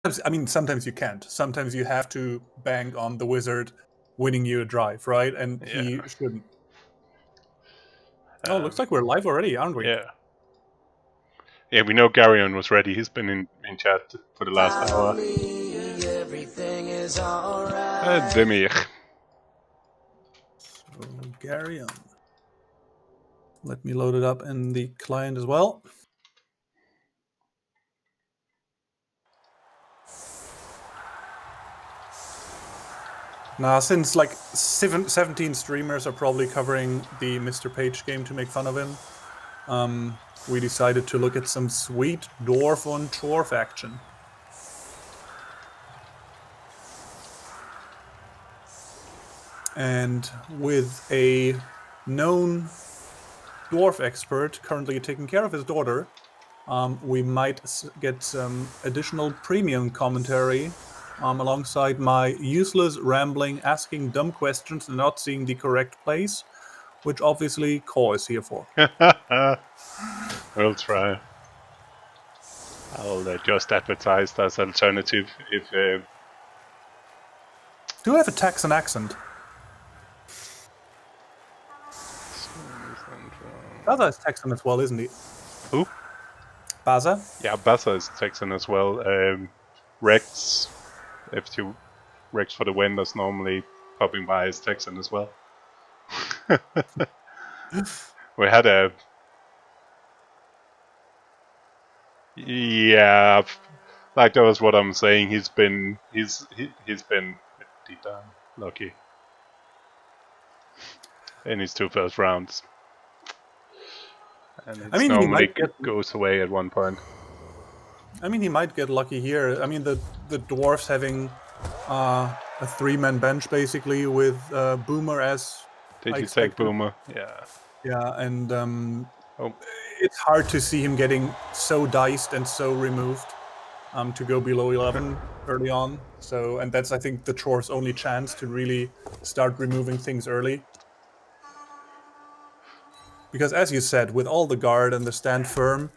I mean, sometimes you can't. Sometimes you have to bank on the wizard winning you a drive, right? And he shouldn't. Oh, looks like we're live already, aren't we? Yeah. Yeah, we know Geryon was ready. He's been in chat for the last hour. Demir. So, Geryon. Let me load it up in the client as well. Now, since like 17 streamers are probably covering the Mr. Page game to make fun of him, we decided to look at some sweet Dwarf on Dwarf action. And with a known Dwarf expert currently taking care of his daughter, we might get some additional premium commentary alongside my useless rambling, asking dumb questions and not seeing the correct place, which obviously Core is here for. We'll try. I'll just advertise as alternative if... Do you have a Texan accent? Baza is Texan as well, isn't he? Who? Baza? Yeah, Baza is Texan as well. Rex, F2 Rex for the win, that's normally popping by as Texan as well. We had a... Yeah, like that was what I'm saying. He's been pretty damn lucky in his 2 first rounds, and it normally goes away at one point. I mean, he might get lucky here. I mean, the Dwarfs having a 3-man bench basically with Boomer as. Did you take Boomer? Yeah. Yeah, and it's hard to see him getting so diced and so removed to go below 11 early on. So, and that's, I think, the Dwarf's only chance to really start removing things early. Because as you said, with all the guard and the stand firm,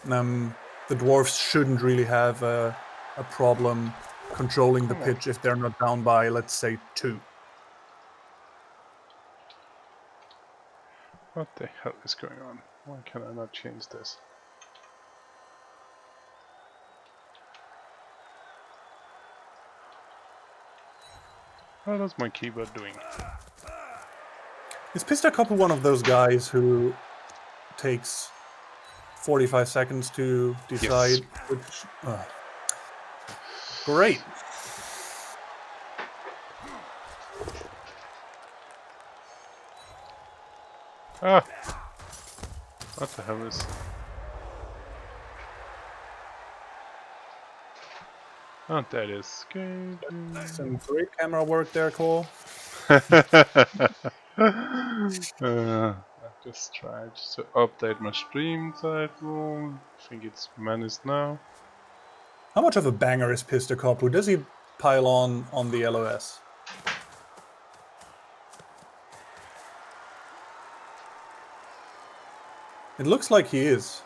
the Dwarfs shouldn't really have a problem controlling the pitch if they're not down by, let's say, 2. What the hell is going on? Why can I not change this? What is my keyboard doing? Is Pistacoppu one of those guys who takes 45 seconds to decide which... Great. Ah! What the hell is... Oh, that is good. Some great camera work there, Cole. I just tried to update my stream title. I think it's managed now. How much of a banger is Pistacoppu? Does he pile on the LOS? It looks like he is.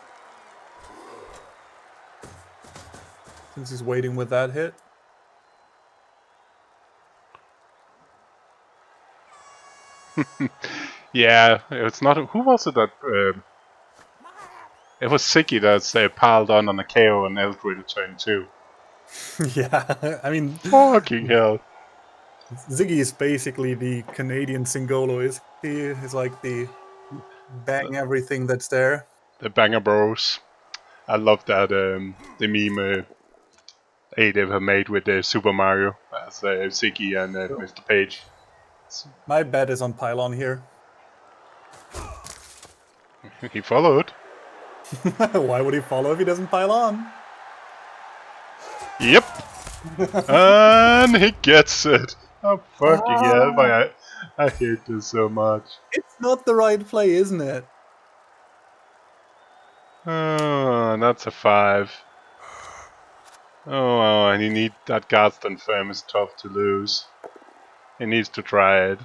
Since he's waiting with that hit. Yeah, it's not... Who was it that... it was Ziggy that piled on a KO and Eldred turn 2. Yeah, I mean... Fucking hell. Ziggy is basically the Canadian Singolo, is he? He's like the bang everything that's there. The Banger Bros. I love that, the meme Dave have made with Super Mario as Ziggy and Mr. Page. My bet is on Pylon here. He followed. Why would he follow if he doesn't pile on? Yep. And he gets it. Oh, fucking hell. I hate this so much. It's not the right play, isn't it? Oh, that's a 5. Oh, and he needs that Guardston firm is tough to lose. He needs to try it.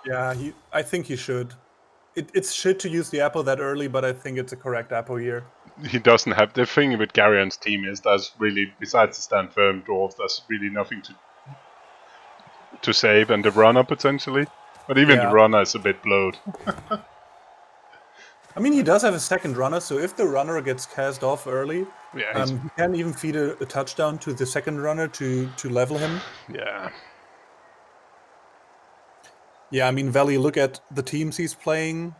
Yeah, I think he should. It's shit to use the apple that early, but I think it's a correct apple here. he doesn't have the thing with Geryon's team is there's really, besides the stand firm dwarf, there's really nothing to save, and the runner potentially, but even the runner is a bit blowed. I mean, he does have a second runner, so if the runner gets cast off early, Yeah, he can even feed a touchdown to the second runner to level him. Yeah. Yeah, I mean, Valley, look at the teams he's playing.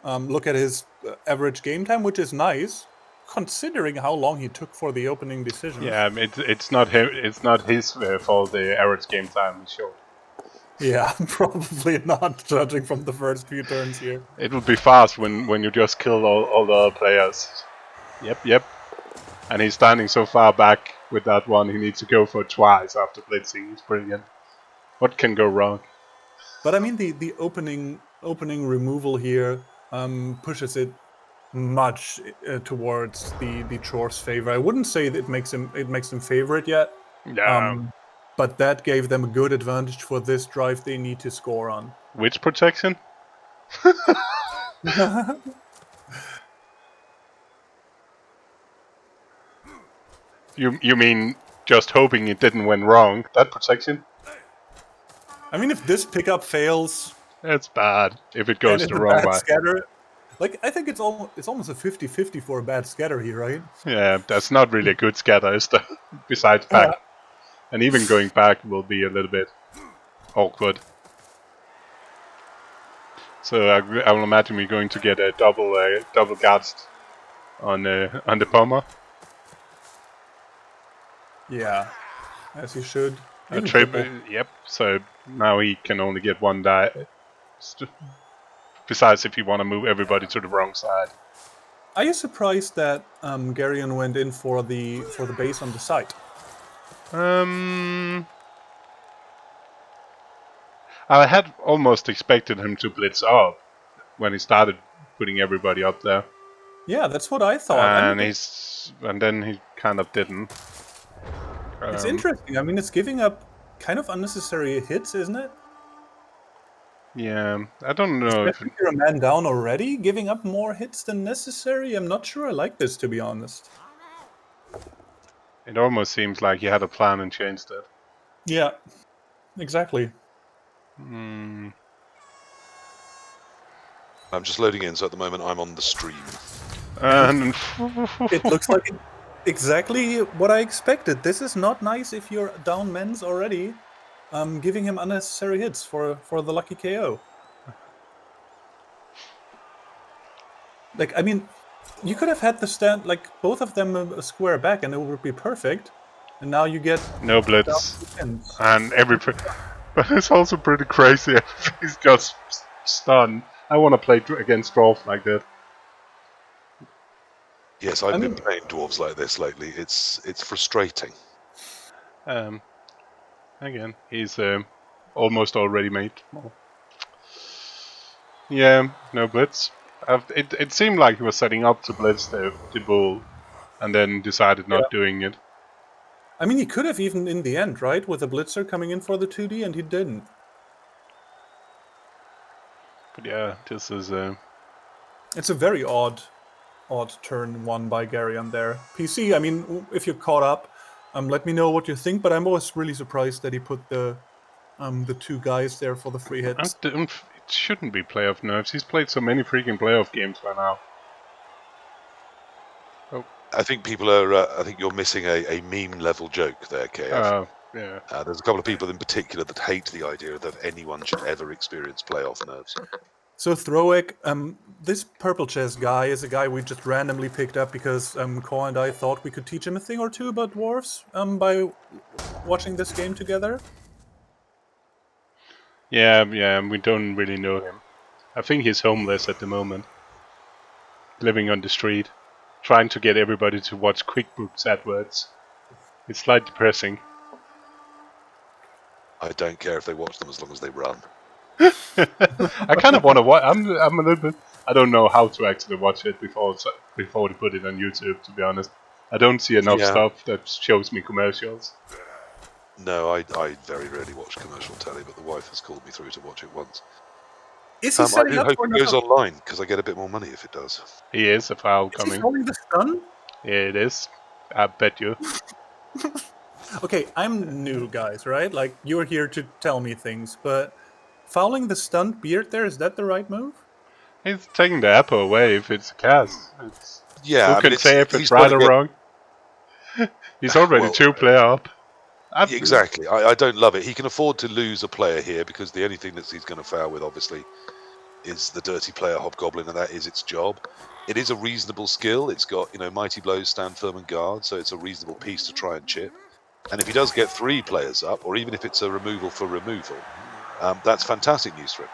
Look at his average game time, which is nice, considering how long he took for the opening decision. Yeah, it's not him. It's not his fault. The average game time is short. Yeah, probably not, judging from the first few turns here. It will be fast when you just kill all the other players. Yep. And he's standing so far back with that one. He needs to go for it twice after blitzing. It's brilliant. What can go wrong? But I mean, the opening removal here pushes it much towards the Chore's favor. I wouldn't say that it makes him favorite yet. Yeah. But that gave them a good advantage for this drive they need to score on. Which protection? You mean just hoping it didn't went wrong? That protection? I mean, if this pickup fails, it's bad. If it goes the wrong way. Scatter, like, I think it's almost a 50-50 for a bad scatter here, right? Yeah, that's not really a good scatter, is there? Besides back. And even going back will be a little bit awkward. So I will imagine we're going to get a double gassed on the Poma. Yeah, as he should. Yep. So now he can only get one die. Besides, if you want to move everybody to the wrong side. Are you surprised that Geryon went in for the base on the side? I had almost expected him to blitz up when he started putting everybody up there. Yeah, that's what I thought. And then he kind of didn't. It's interesting. I mean, it's giving up kind of unnecessary hits, isn't it? Yeah, I don't know. Especially if you're a man down already, giving up more hits than necessary. I'm not sure I like this, to be honest. It almost seems like he had a plan and changed it. Yeah, exactly. I'm just loading in, so at the moment I'm on the stream. And it looks like exactly what I expected. This is not nice if you're down men's already. Giving him unnecessary hits for the lucky KO. Like, I mean, you could have had the stand, like, both of them a square back and it would be perfect. And now you get... no blitz. And but it's also pretty crazy. He's just stunned. I want to play against Dwarf like that. Yes, I've been playing dwarves like this lately. It's frustrating. Again, he's almost already made. Oh. Yeah, no blitz. It seemed like he was setting up to blitz the bull, and then decided not doing it. I mean, he could have even in the end, right, with a blitzer coming in for the 2D, and he didn't. But yeah, this is it's a very odd turn one by Geryon there. PC, I mean, if you're caught up, let me know what you think. But I'm always really surprised that he put the two guys there for the free hits. It shouldn't be playoff nerves. He's played so many freaking playoff games by now. Oh. I think people are. I think you're missing a meme level joke there, KF. Yeah. There's a couple of people in particular that hate the idea that anyone should ever experience playoff nerves. So Throwek, this purple chest guy is a guy we just randomly picked up because Core and I thought we could teach him a thing or two about dwarves by watching this game together. Yeah, we don't really know him. I think he's homeless at the moment. Living on the street. Trying to get everybody to watch QuickBooks AdWords. It's slightly depressing. I don't care if they watch them as long as they run. I kind of want to watch. I'm a little bit. I don't know how to actually watch it before they put it on YouTube. To be honest, I don't see enough stuff that shows me commercials. No, I very rarely watch commercial telly, but the wife has called me through to watch it once. Is he I setting do up hope for it goes another? online because I get a bit more money if it does. He is a foul Is he coming. throwing the stun? Yeah, it is. I bet you. Okay, I'm new, guys, right? Like, you're here to tell me things, but fouling the stunned beard there, is that the right move? He's taking the apple away if it's a cast. Yeah, Who I mean, can say if he's it's got right to or get wrong? He's already well. 2-player up. Exactly. I don't love it. He can afford to lose a player here because the only thing that he's going to foul with, obviously, is the dirty player Hobgoblin, and that is its job. It is a reasonable skill. It's got, mighty blows, stand firm, and guard, so it's a reasonable piece to try and chip. And if he does get 3 players up, or even if it's a removal for removal, that's fantastic news for him.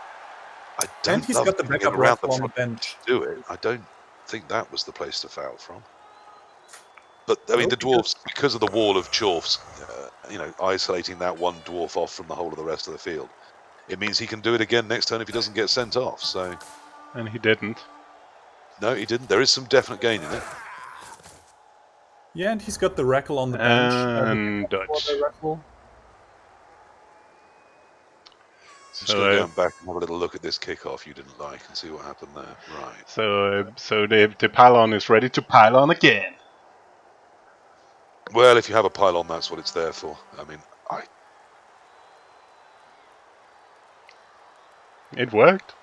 I And don't he's love got the moving him backup around the raffle on the front bench. to do it. I don't think that was the place to foul from. But I mean, Nope, the dwarves, because of the wall of dwarfs, isolating that one dwarf off from the whole of the rest of the field, it means he can do it again next turn if he doesn't get sent off. So And he didn't. no, he didn't. There is some definite gain in it. Yeah, and he's got the rackle on the bench. And For the dodge. raffle. I'm just going to go So, back and have a little look at this kickoff you didn't like and see what happened there. Right. so the pylon is ready to pile on again. Well, if you have a pylon, that's what it's there for. I mean, It worked.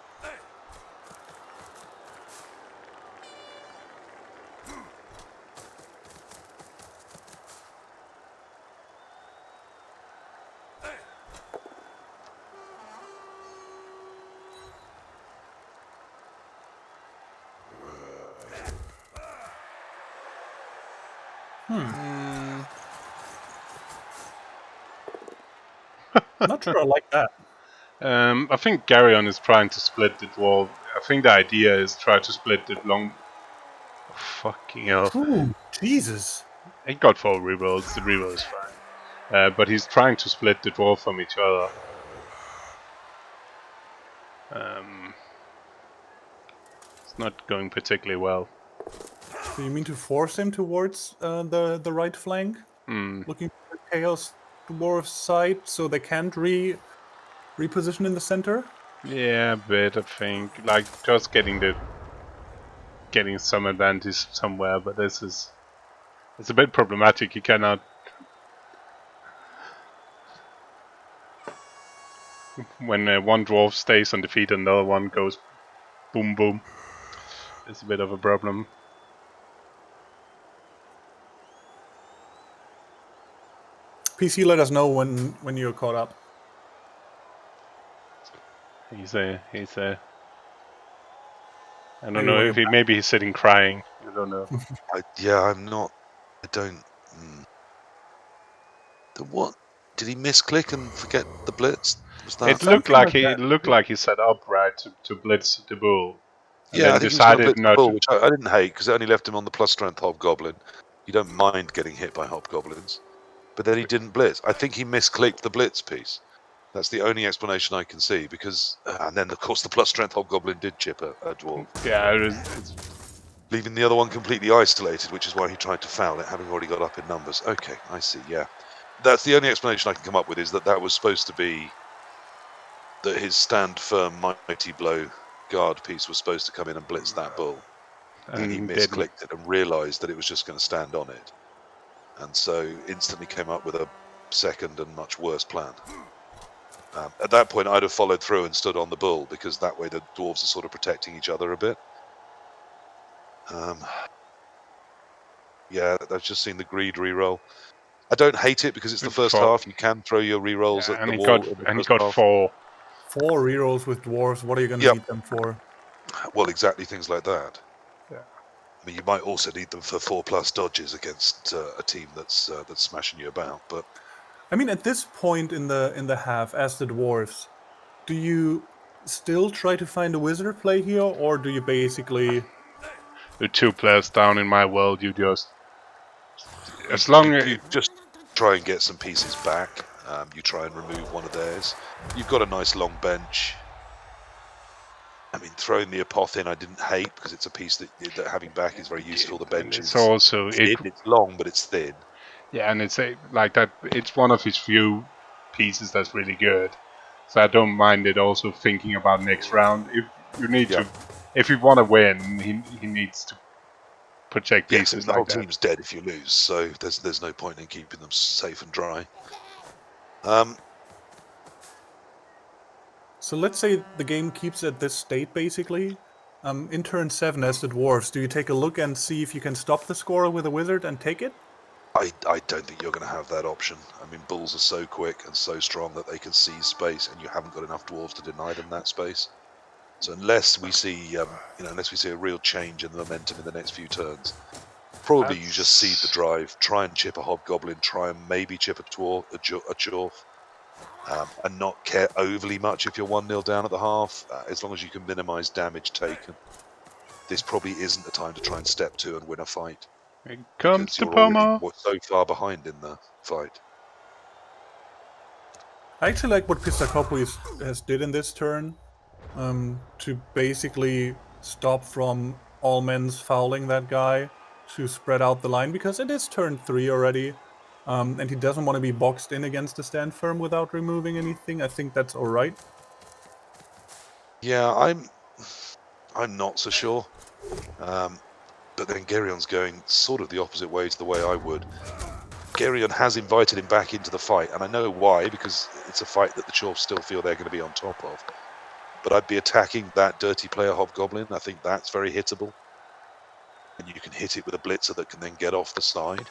Not sure I like that. I think Geryon is trying to split the dwarf. I think the idea is try to split the long. Fucking hell. Ooh, Jesus. He got 4 rerolls. The reroll is fine. But he's trying to split the dwarf from each other. It's not going particularly well. So you mean to force him towards the right flank? Looking for the Chaos Dwarf side so they can't reposition in the center? Yeah, a bit. I think like just getting some advantage somewhere, but it's a bit problematic. You cannot. When one dwarf stays on defeat and the other one goes boom boom, it's a bit of a problem. PC, let us know when you're caught up. He's a. I don't Maybe know when if you're maybe he's sitting crying. I don't know. I'm not. I don't. What? Did he misclick and forget the blitz? Was that? It looked something like like that. he set up right to blitz the bull, and Yeah, then I think he was going to decided blitz the not bull, to. which I didn't hate because it only left him on the plus strength hobgoblin. You don't mind getting hit by hobgoblins, but then he didn't blitz. I think he misclicked the blitz piece. That's the only explanation I can see because, and then of course the plus strength hobgoblin did chip a dwarf, Yeah, it's leaving the other one completely isolated, which is why he tried to foul it, having already got up in numbers. Okay, I see. Yeah, that's the only explanation I can come up with is that was supposed to be that his stand firm mighty blow guard piece was supposed to come in and blitz that bull. And he and didn't. misclicked it and realized that it was just going to stand on it. And so instantly came up with a second and much worse plan. At that point, I'd have followed through and stood on the bull because that way the dwarves are sort of protecting each other a bit. Yeah, I've just seen the greed reroll. I don't hate it because it's the first half. You can throw your rerolls Yeah, at and the he wall got in the and he first got half. 4. 4 rerolls with dwarves. What are you going to Yep. need them for? Well, exactly things like that. Yeah. I mean, you might also need them for 4+ dodges against a team that's smashing you about. But I mean, at this point in the half, as the dwarves, do you still try to find a wizard play here, or do you basically? With 2 players down in my world, you just as long as you just try and get some pieces back. You try and remove one of theirs. You've got a nice long bench. I mean, throwing the apoth in, I didn't hate because it's a piece that having back is very useful. The bench it's is also thin. It's long, but it's thin. yeah, and it's like that. It's one of his few pieces that's really good. So I don't mind it also thinking about next round. If you need Yeah. to, if you want to win, he needs to protect Yes, I mean, pieces the whole like that. team's dead if you lose, so there's no point in keeping them safe and dry. So let's say the game keeps at this state, basically. In turn 7 as the Dwarfs, do you take a look and see if you can stop the score with a wizard and take it? I don't think you're going to have that option. I mean, bulls are so quick and so strong that they can seize space, and you haven't got enough dwarves to deny them that space. So unless we see, unless we see a real change in the momentum in the next few turns, probably you just cede the drive, try and chip a hobgoblin, try and maybe chip a dwarf, and not care overly much if you're 1-0 down at the half, as long as you can minimise damage taken. This probably isn't the time to try and step 2 and win a fight. Here comes Because the you're already Puma. so far behind in the fight. I actually like what Pistacoppu has did in this turn, to basically stop from all men's fouling that guy, to spread out the line, because it is turn 3 already, and he doesn't want to be boxed in against the stand firm without removing anything. I think that's alright. Yeah, I'm not so sure. But then Geryon's going sort of the opposite way to the way I would. Geryon has invited him back into the fight, and I know why, because it's a fight that the Chorfs still feel they're going to be on top of. But I'd be attacking that dirty player Hobgoblin. I think that's very hittable. And you can hit it with a blitzer that can then get off the side.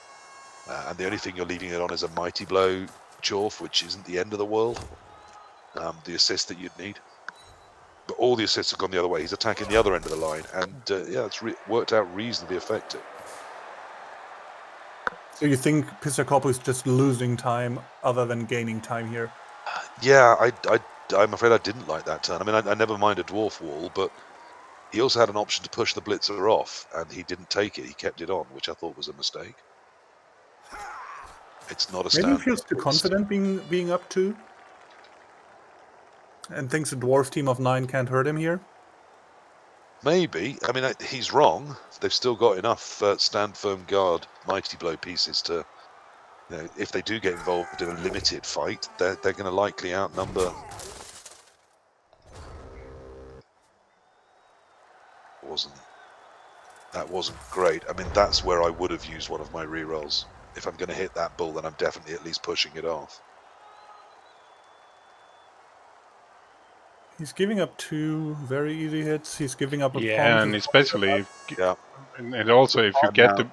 And the only thing you're leaving it on is a mighty blow Chorf, which isn't the end of the world. The assist that you'd need. But all the assists have gone the other way. He's attacking the other end of the line, and yeah, it's worked out reasonably effective. So you think Pistacoppu is just losing time other than gaining time here? Yeah, I'm afraid I didn't like that turn. I mean, I never mind a dwarf wall, but he also had an option to push the blitzer off, and he didn't take it. He kept it on, which I thought was a mistake. It's not a Maybe he stand. feels too confident being up 2, and thinks the Dwarf team of 9 can't hurt him here. Maybe. I mean, he's wrong. They've still got enough stand firm guard mighty blow pieces to, if they do get involved in a limited fight, they're going to likely outnumber. That wasn't great. I mean, that's where I would have used one of my rerolls. If I'm going to hit that bull, then I'm definitely at least pushing it off. He's giving up 2 very easy hits. He's giving up a Yeah, and especially Yeah. and also if you get the.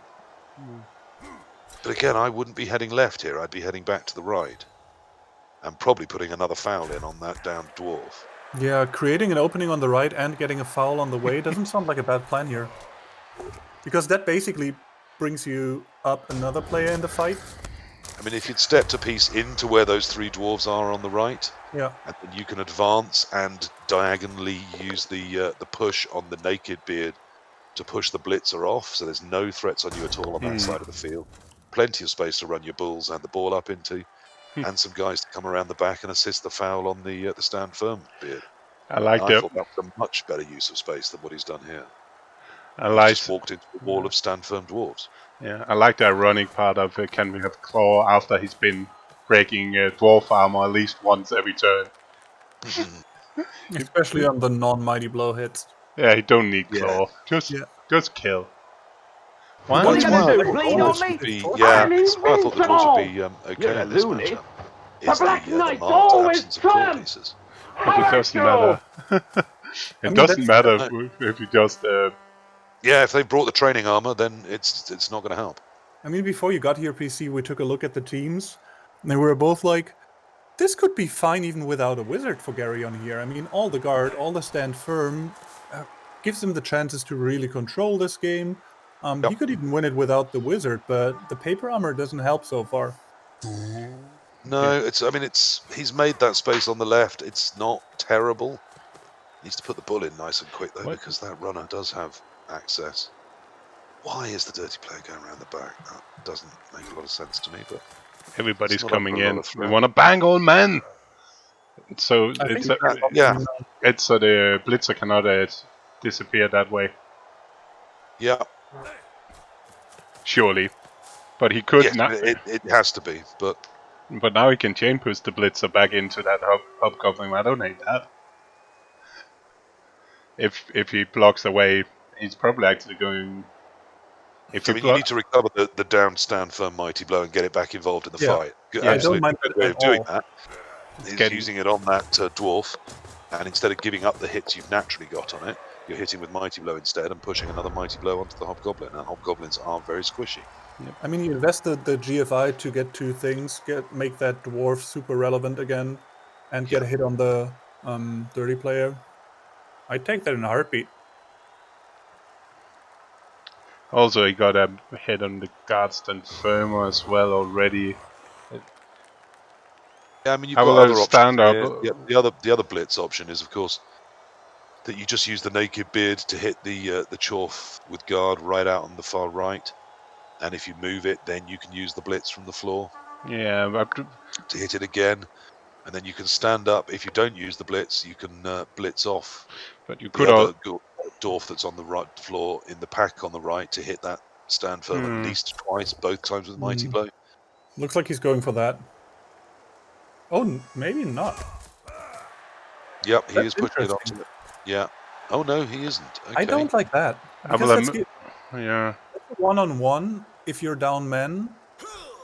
But again, I wouldn't be heading left here. I'd be heading back to the right, and probably putting another foul in on that downed dwarf. Yeah, creating an opening on the right and getting a foul on the way doesn't sound like a bad plan here. Because that basically brings you up another player in the fight. I mean, if you'd stepped a piece into where those 3 dwarves are on the right, yeah, and then you can advance and diagonally use the push on the naked beard to push the blitzer off, so there's no threats on you at all on that side of the field. Plenty of space to run your bulls and the ball up into, and some guys to come around the back and assist the foul on the stand firm beard. I thought that was a much better use of space than what he's done here. He's just walked into the wall of stand firm dwarves. Yeah, I like the ironic part of can we have Claw after he's been breaking dwarf armor at least once every turn. especially on the non-mighty blow hits. Yeah, he don't need Claw. Just kill. What are you going to do? Bleed on me? Yeah, I thought the dwarves would be okay in this matchup. The Black Knight's always triumph! But it doesn't matter. It doesn't matter if you just. Yeah, if they brought the training armor, then it's not going to help. I mean, before you got here, PC, we took a look at the teams, and they were both like, this could be fine even without a wizard for Geryon here. I mean, all the guard, all the stand firm, gives him the chances to really control this game. He could even win it without the wizard, but the paper armor doesn't help so far. No, he's made that space on the left. It's not terrible. Needs to put the bull in nice and quick though, because that runner does have access. Why is the dirty player going around the back? That doesn't make a lot of sense to me, but everybody's coming in. We want to bang all men. So it's so the blitzer cannot disappear that way. Yeah. Surely, but he could. Yes, it has to be, but But now he can chain push the Blitzer back into that hobgoblin. I don't hate that. If he blocks away, he's probably actually going. If I you mean, you need to recover the down stand firm mighty blow and get it back involved in the Yeah. fight. Yeah. I don't Absolutely mind good that way at of doing all. that It's is getting- using it on that dwarf, and instead of giving up the hits you've naturally got on it, you're hitting with mighty blow instead and pushing another mighty blow onto the hobgoblin. And hobgoblins are very squishy. I mean, you invested the GFI to get two things, make that dwarf super relevant again, and get a hit on the dirty player. I'd take that in a heartbeat. Also, he got a hit on the guardstand firmer as well already. Yeah, I mean, you've How got will I other stand options up? here. The other blitz option is, of course, that you just use the naked beard to hit the Chorf with guard right out on the far right, and if you move it, then you can use the blitz from the floor Yeah, but to hit it again, and then you can stand up. If you don't use the blitz, you can blitz off you the could other dwarf that's on the right floor in the pack on the right to hit that stand firm at least twice, both times with mighty blow. Looks like he's going for that. Oh, maybe not. Yep, he That's is pushing it interesting. onto it. Yeah. Oh no, he isn't. Okay. I don't like that. How Because will that's yeah. one-on-one, if you're down men,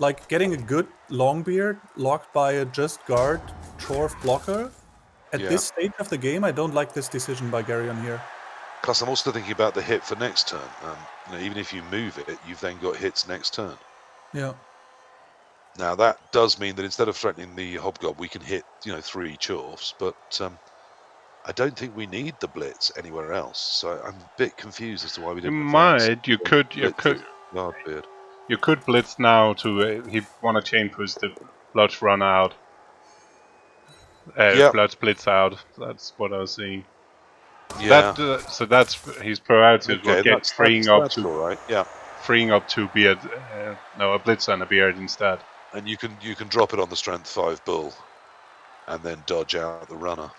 like getting a good Longbeard locked by a just guard Chorf blocker. At this stage of the game, I don't like this decision by Geryon here. Plus, I'm also thinking about the hit for next turn. Even if you move it, you've then got hits next turn. Yeah. Now that does mean that instead of threatening the hobgob, we can hit 3 Chorfs, but I don't think we need the blitz anywhere else. So I'm a bit confused as to why we didn't. You could blitz now to he want to chain push the Bloods run out. Bloods blitz out. That's what I was saying. Yeah. So that's his priority. Okay, will get freeing up to all right. Yeah. Freeing up to beard. No, a blitzer and a beard instead. And you can drop it on the strength 5 bull, and then dodge out the runner.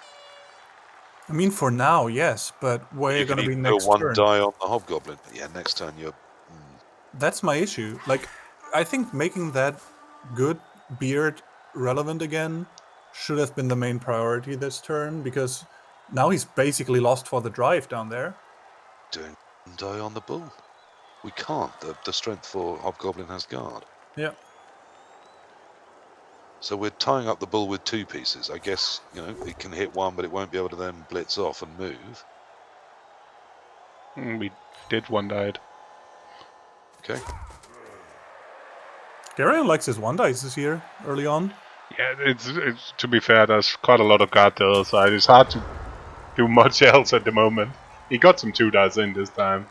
I mean, for now, yes, but where you're going to be next one turn? die on the hobgoblin. Yeah, next turn you're. That's my issue. Like, I think making that good beard relevant again should have been the main priority this turn, because now he's basically lost for the drive down there. Doing one die on the bull. We can't. The strength 4 hobgoblin has guard. Yeah. So we're tying up the bull with 2 pieces. I guess, it can hit one, but it won't be able to then blitz off and move. We did one died. Okay. Geryon likes his one dice this year, early on. Yeah, it's to be fair, there's quite a lot of guard to the other side. It's hard to do much else at the moment. He got some 2 dice in this time.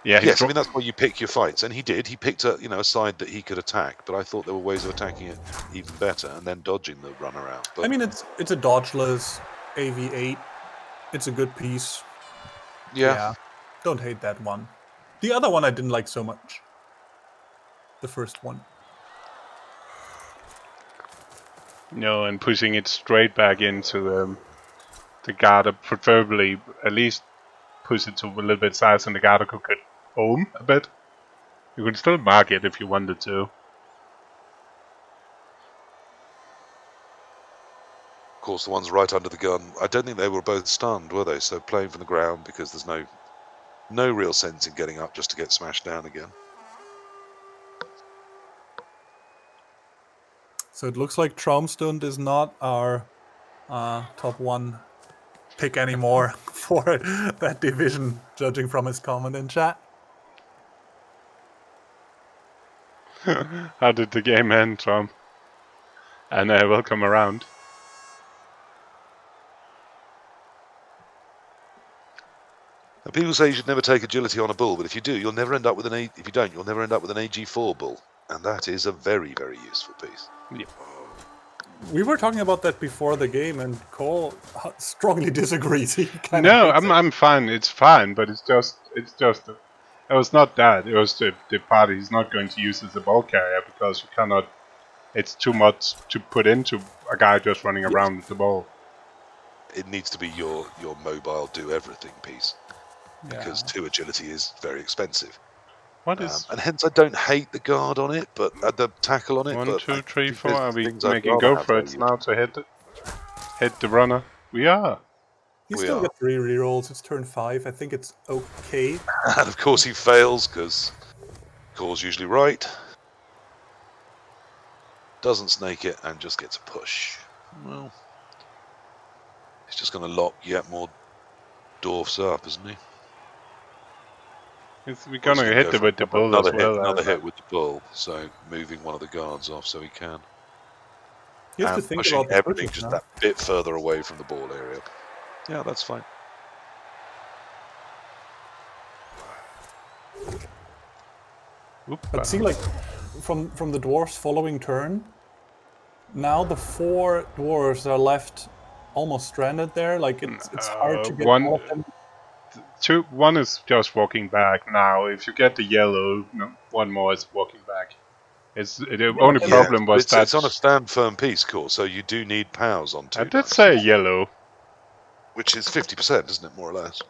Yeah, yes, I mean that's why you pick your fights, and he did. He picked a side that he could attack, but I thought there were ways of attacking it even better, and then dodging the runner out. But I mean, it's a dodgeless AV8. It's a good piece. Yeah, don't hate that one. The other one I didn't like so much. The first one. No, and pushing it straight back into the guard, preferably at least push it to a little bit size, and the guard could get home a bit. You can still mark it if you wanted to. Of course, the ones right under the gun, I don't think they were both stunned, were they? So playing from the ground, because there's no real sense in getting up just to get smashed down again. So it looks like Traumstund is not our top 1 pick anymore for that division, judging from his comment in chat. How did the game end, Tom? And welcome around. And people say you should never take agility on a bull, but if you do, you'll never end up with if you don't, you'll never end up with an AG4 bull, and that is a very, very useful piece. Yep. We were talking about that before the game, and Cole strongly disagrees. No, I'm fine. It's fine, but it's just. It was not that. It was the part he's not going to use as a ball carrier because you cannot. It's too much to put into a guy just running around with the ball. It needs to be your mobile do everything piece, because 2 agility is very expensive. What is and hence I don't hate the guard on it, but the tackle on it. 1, but 2, 3, think 4? there's Are we things I'd making rather go have for there, it you- now to hit the runner? We are. You We still are. get 3 rerolls. It's turn 5. I think it's okay. And of course he fails because Core's usually right. Doesn't snake it and just gets a push. Well, he's just going to lock yet more dwarfs up, isn't he? We're Or is he gonna gonna hit go it for with the bull as well. another hit with the bull, so moving one of the guards off so he can. You have to And think pushing about the everything pushes just now. that bit further away from the ball area. Yeah, that's fine. But see, like, from the dwarves following turn, now the 4 dwarves are left almost stranded there. Like, it's hard to get all of them. 1 is just walking back now. If you get the yellow, no, 1 more is walking back. The only but- problem but was that it's on a stand firm piece, Core, so you do need POWs on 2 I did dice, say yellow. which is 50%, isn't it, more or less?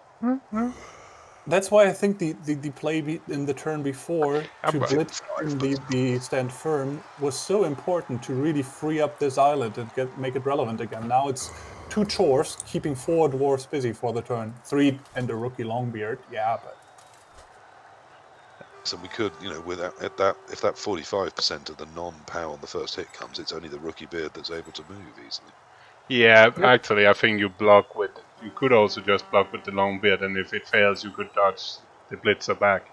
That's why I think the play in the turn before to but- blitz in the stand firm was so important to really free up this island and make it relevant again. Now it's 2 chores, keeping 4 dwarves busy for the turn. 3 and a rookie Longbeard, yeah, but So we could, if that 45% of the non-POW on the first hit comes, it's only the rookie beard that's able to move easily. Yeah, actually, I think you block with. You could also just block with the long beard, and if it fails, you could dodge the blitzer back.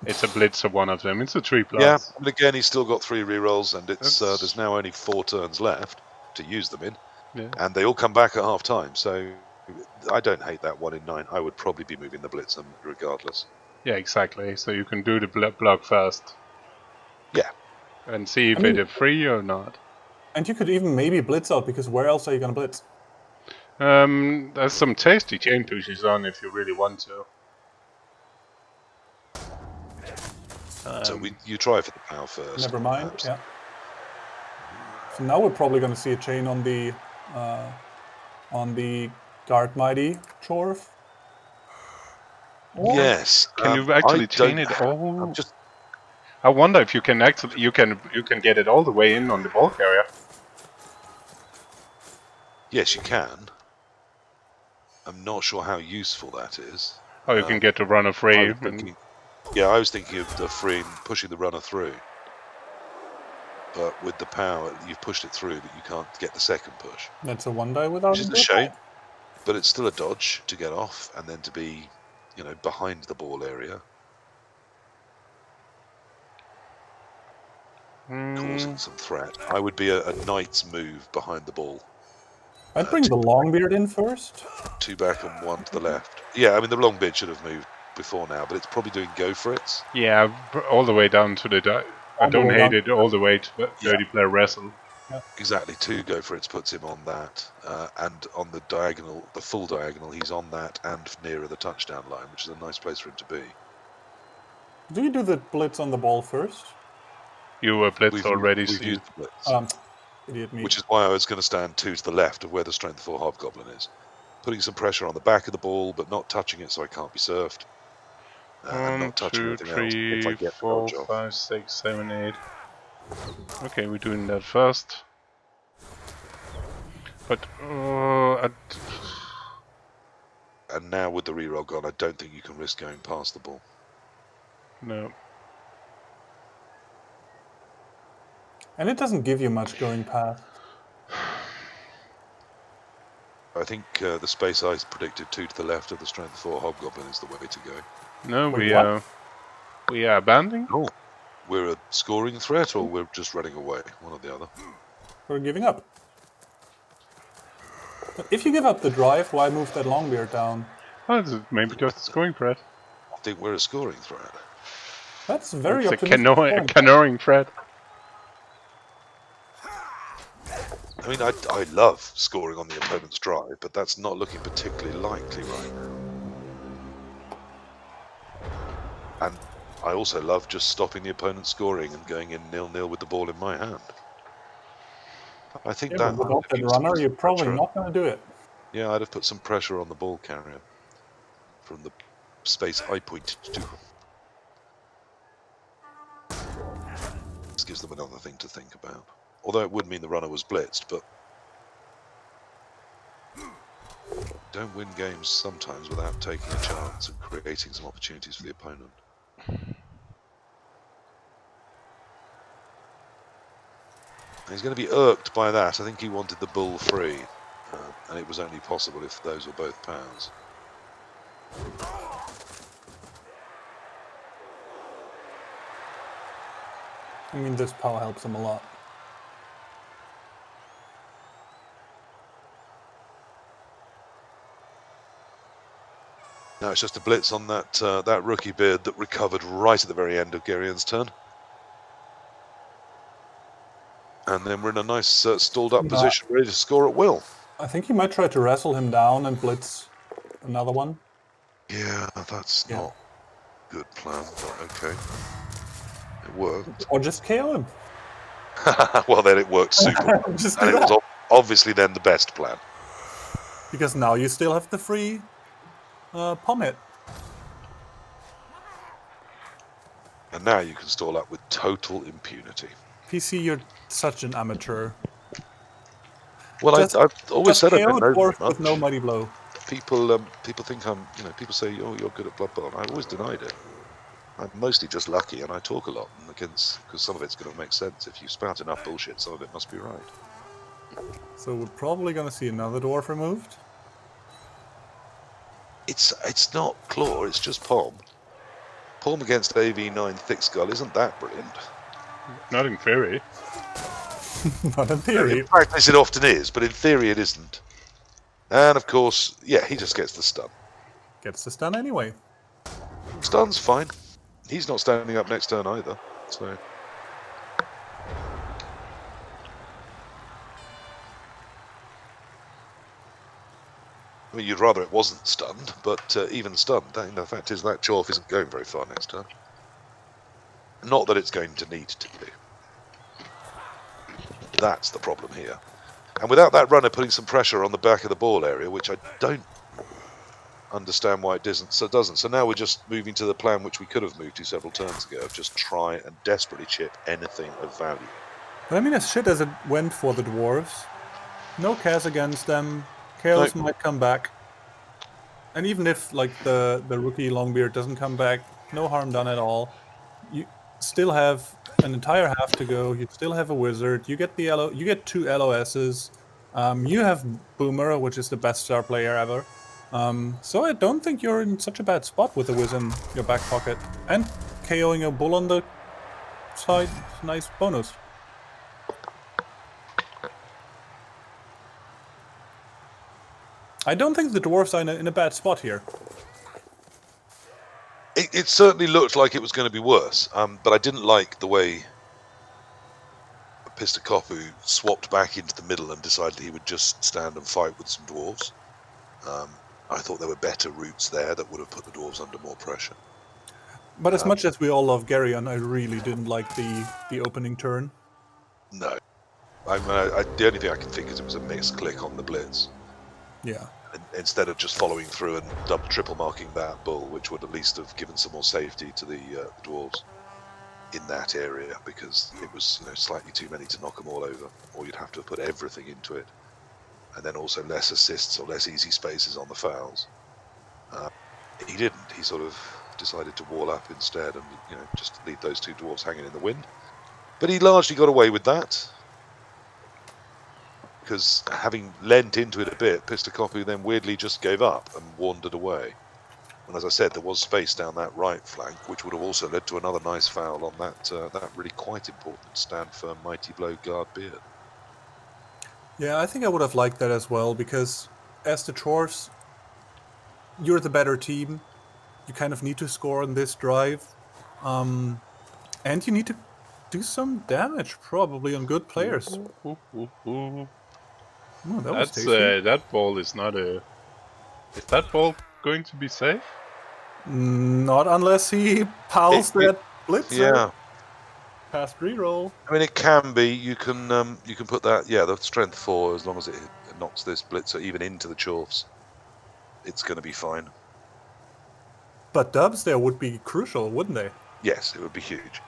It's a blitzer, one of them. It's a 3+. Yeah, but again, he's still got 3 rerolls, and it's That's- there's now only 4 turns left to use them in, Yeah. and they all come back at half time. So I don't hate that 1 in 9. I would probably be moving the blitzer regardless. Yeah, exactly. So you can do the block first. Yeah. And see if I mean- it's free or not. and you could even maybe blitz out because where else are you gonna blitz? There's some tasty chain pushes on if you really want to. So you try for the POW first. Never mind. perhaps. Yeah. So now we're probably gonna see a chain on the guard mighty Chorf. Or- Yes. Can you actually I chain don't- it all? I'm just I wonder if you can actually you can get it all the way in on the ball carrier. Yes, you can. I'm not sure how useful that is. Or you can get the runner free. I was thinking of the free pushing the runner through. But with the power, you've pushed it through, but you can't get the second push. That's a 1 die without Which is a blitz. shame. But it's still a dodge to get off and then to be, behind the ball area, causing some threat. I would be a knight's move behind the ball. I'd bring the Longbeard in first. 2 back and 1 to the left. Yeah, I mean, the long beard should have moved before now, but it's probably doing go for it. Yeah, all the way down to the. I All the don't way hate down. it all the way to 30-player wrestle. Exactly, 2 go for it puts him on that, and on the diagonal, the full diagonal, he's on that and nearer the touchdown line, which is a nice place for him to be. Do you do the blitz on the ball first? You were blitzed We've already, used Steve. the blitz, Idiot me. which is why I was going to stand 2 to the left of where the strength 4 hobgoblin is, putting some pressure on the back of the ball, but not touching it so I can't be surfed, and 1, not touching 2, anything else if I 3, get the 4, dodge off. 5, 6, 7, 8. Okay, we're doing that first. But And now with the reroll gone, I don't think you can risk going past the ball. no. And it doesn't give you much going past. I think the space ice predicted 2 to the left of the strength 4 hobgoblin is the way to go. No, Wait, what? we are abandoning. Oh, we're a scoring threat, or we're just running away, one or the other. We're giving up. But if you give up the drive, why move that Longbeard down? Oh, this is maybe just a scoring threat. I think we're a scoring threat. That's very It's a optimistic. canoeing threat. I mean, I love scoring on the opponent's drive, but that's not looking particularly likely right now. And I also love just stopping the opponent scoring and going in 0-0 with the ball in my hand. I think Yeah, that but without that runner, you're probably not going to do it. Yeah, I'd have put some pressure on the ball carrier from the space I pointed to. gives them another thing to think about. Although it would mean the runner was blitzed, but don't win games sometimes without taking a chance and creating some opportunities for the opponent. He's going to be irked by that. I think he wanted the bull free, and it was only possible if those were both powers. I mean, this power helps him a lot. Now it's just a blitz on that that rookie beard that recovered right at the very end of Geryon's turn. And then we're in a nice stalled up position, ready to score at will. I think he might try to wrestle him down and blitz another one. Yeah, that's not a good plan, but okay. It worked. Or just KO him. Well, then it worked super. Just And do it was that. obviously then the best plan. Because now you still have the free palm hit. And now you can stall up with total impunity. PC, you're such an amateur. Well, Just- I've always said I've KO been Dwarf no with no mighty blow. People think I'm, people say, oh, you're good at Blood Bowl. I've always denied it. I'm mostly just lucky, and I talk a lot, because some of it's going to make sense. If you spout enough bullshit, some of it must be right. So we're probably going to see another dwarf removed. It's not claw, it's just palm. Palm against AV9 thick skull isn't that brilliant. Not in theory. Not in theory. In practice, it often is, but in theory, it isn't. And of course, yeah, he just gets the stun. Gets the stun anyway. Stun's fine. He's not standing up next turn either, so. I mean, you'd rather it wasn't stunned, but even stunned, the fact is that Dwarf isn't going very far next turn. Not that it's going to need to be. That's the problem here. And without that runner putting some pressure on the back of the ball area, which I don't understand why it doesn't. So now we're just moving to the plan which we could have moved to several turns ago, of just try and desperately chip anything of value. But I mean, as shit as it went for the dwarves, no cares against them. Chaos might come back. And even if, like, the rookie Longbeard doesn't come back, no harm done at all. You still have an entire half to go. You still have a wizard. You get the you get 2 LOSs. You have Boomer, which is the best star player ever. So I don't think you're in such a bad spot with the Wiz in your back pocket. And KOing a bull on the side, nice bonus. I don't think the dwarves are in a bad spot here. It certainly looked like it was going to be worse, but I didn't like the way Pistacoppu swapped back into the middle and decided he would just stand and fight with some dwarves. I thought there were better routes there that would have put the dwarves under more pressure. But as much as we all love Geryon, I really didn't like the opening turn. No. The only thing I can think is it was a misclick on the blitz. Yeah. Instead of just following through and triple marking that bull, which would at least have given some more safety to the dwarves in that area, because it was slightly too many to knock them all over, or you'd have to have put everything into it, and then also less assists or less easy spaces on the fouls. He didn't. He sort of decided to wall up instead, and just leave those 2 dwarves hanging in the wind. But he largely got away with that, because having lent into it a bit, Pistacoppu then weirdly just gave up and wandered away. And as I said, there was space down that right flank, which would have also led to another nice foul on that really quite important stand firm, mighty blow guard beard. Yeah, I think I would have liked that as well, because as the dwarves, you're the better team. You kind of need to score on this drive. And you need to do some damage, probably, on good players. Oh, that was tasty. That ball is not a... Is that ball going to be safe? Not unless he pals that blitzer. Yeah. Past reroll. I mean, it can be. You can put that, the strength 4, as long as it knocks this blitzer even into the Dwarfs, it's going to be fine. But dubs there would be crucial, wouldn't they? Yes, it would be huge.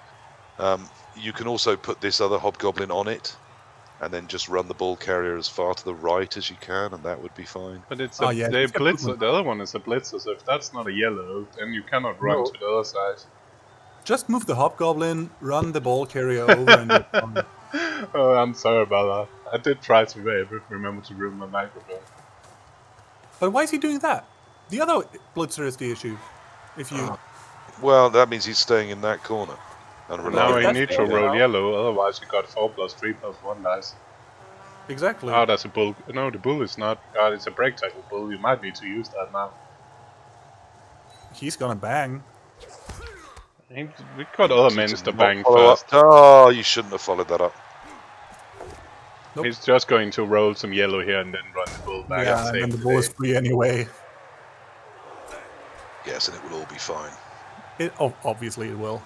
You can also put this other hobgoblin on it, and then just run the ball carrier as far to the right as you can, and that would be fine. But it's Oh, a yeah, they he's got blitzer. movement. The other one is a blitzer, so if that's not a yellow, then you cannot run No. to the other side. Just move the hobgoblin, run the ball carrier over, and you're fine. Oh, I'm sorry about that. I did try to remember to room my microphone. But why is he doing that? The other blitzer is the issue. If you Well, that means he's staying in that corner. And Now relying I that's need to fair, roll now. yellow, otherwise you got 4+3+1 dice. exactly, Oh, that's a bull. No, the bull is not. God, it's a break tackle bull. You might need to use that now. he's gonna bang. We got other Wanted men's to not bang follow first. Up. Oh, you shouldn't have followed that up. Nope. He's just going to roll some yellow here and then run the bull back and Yeah, and save then the the ball day. is free anyway. Yes, and it will all be fine. Obviously it will.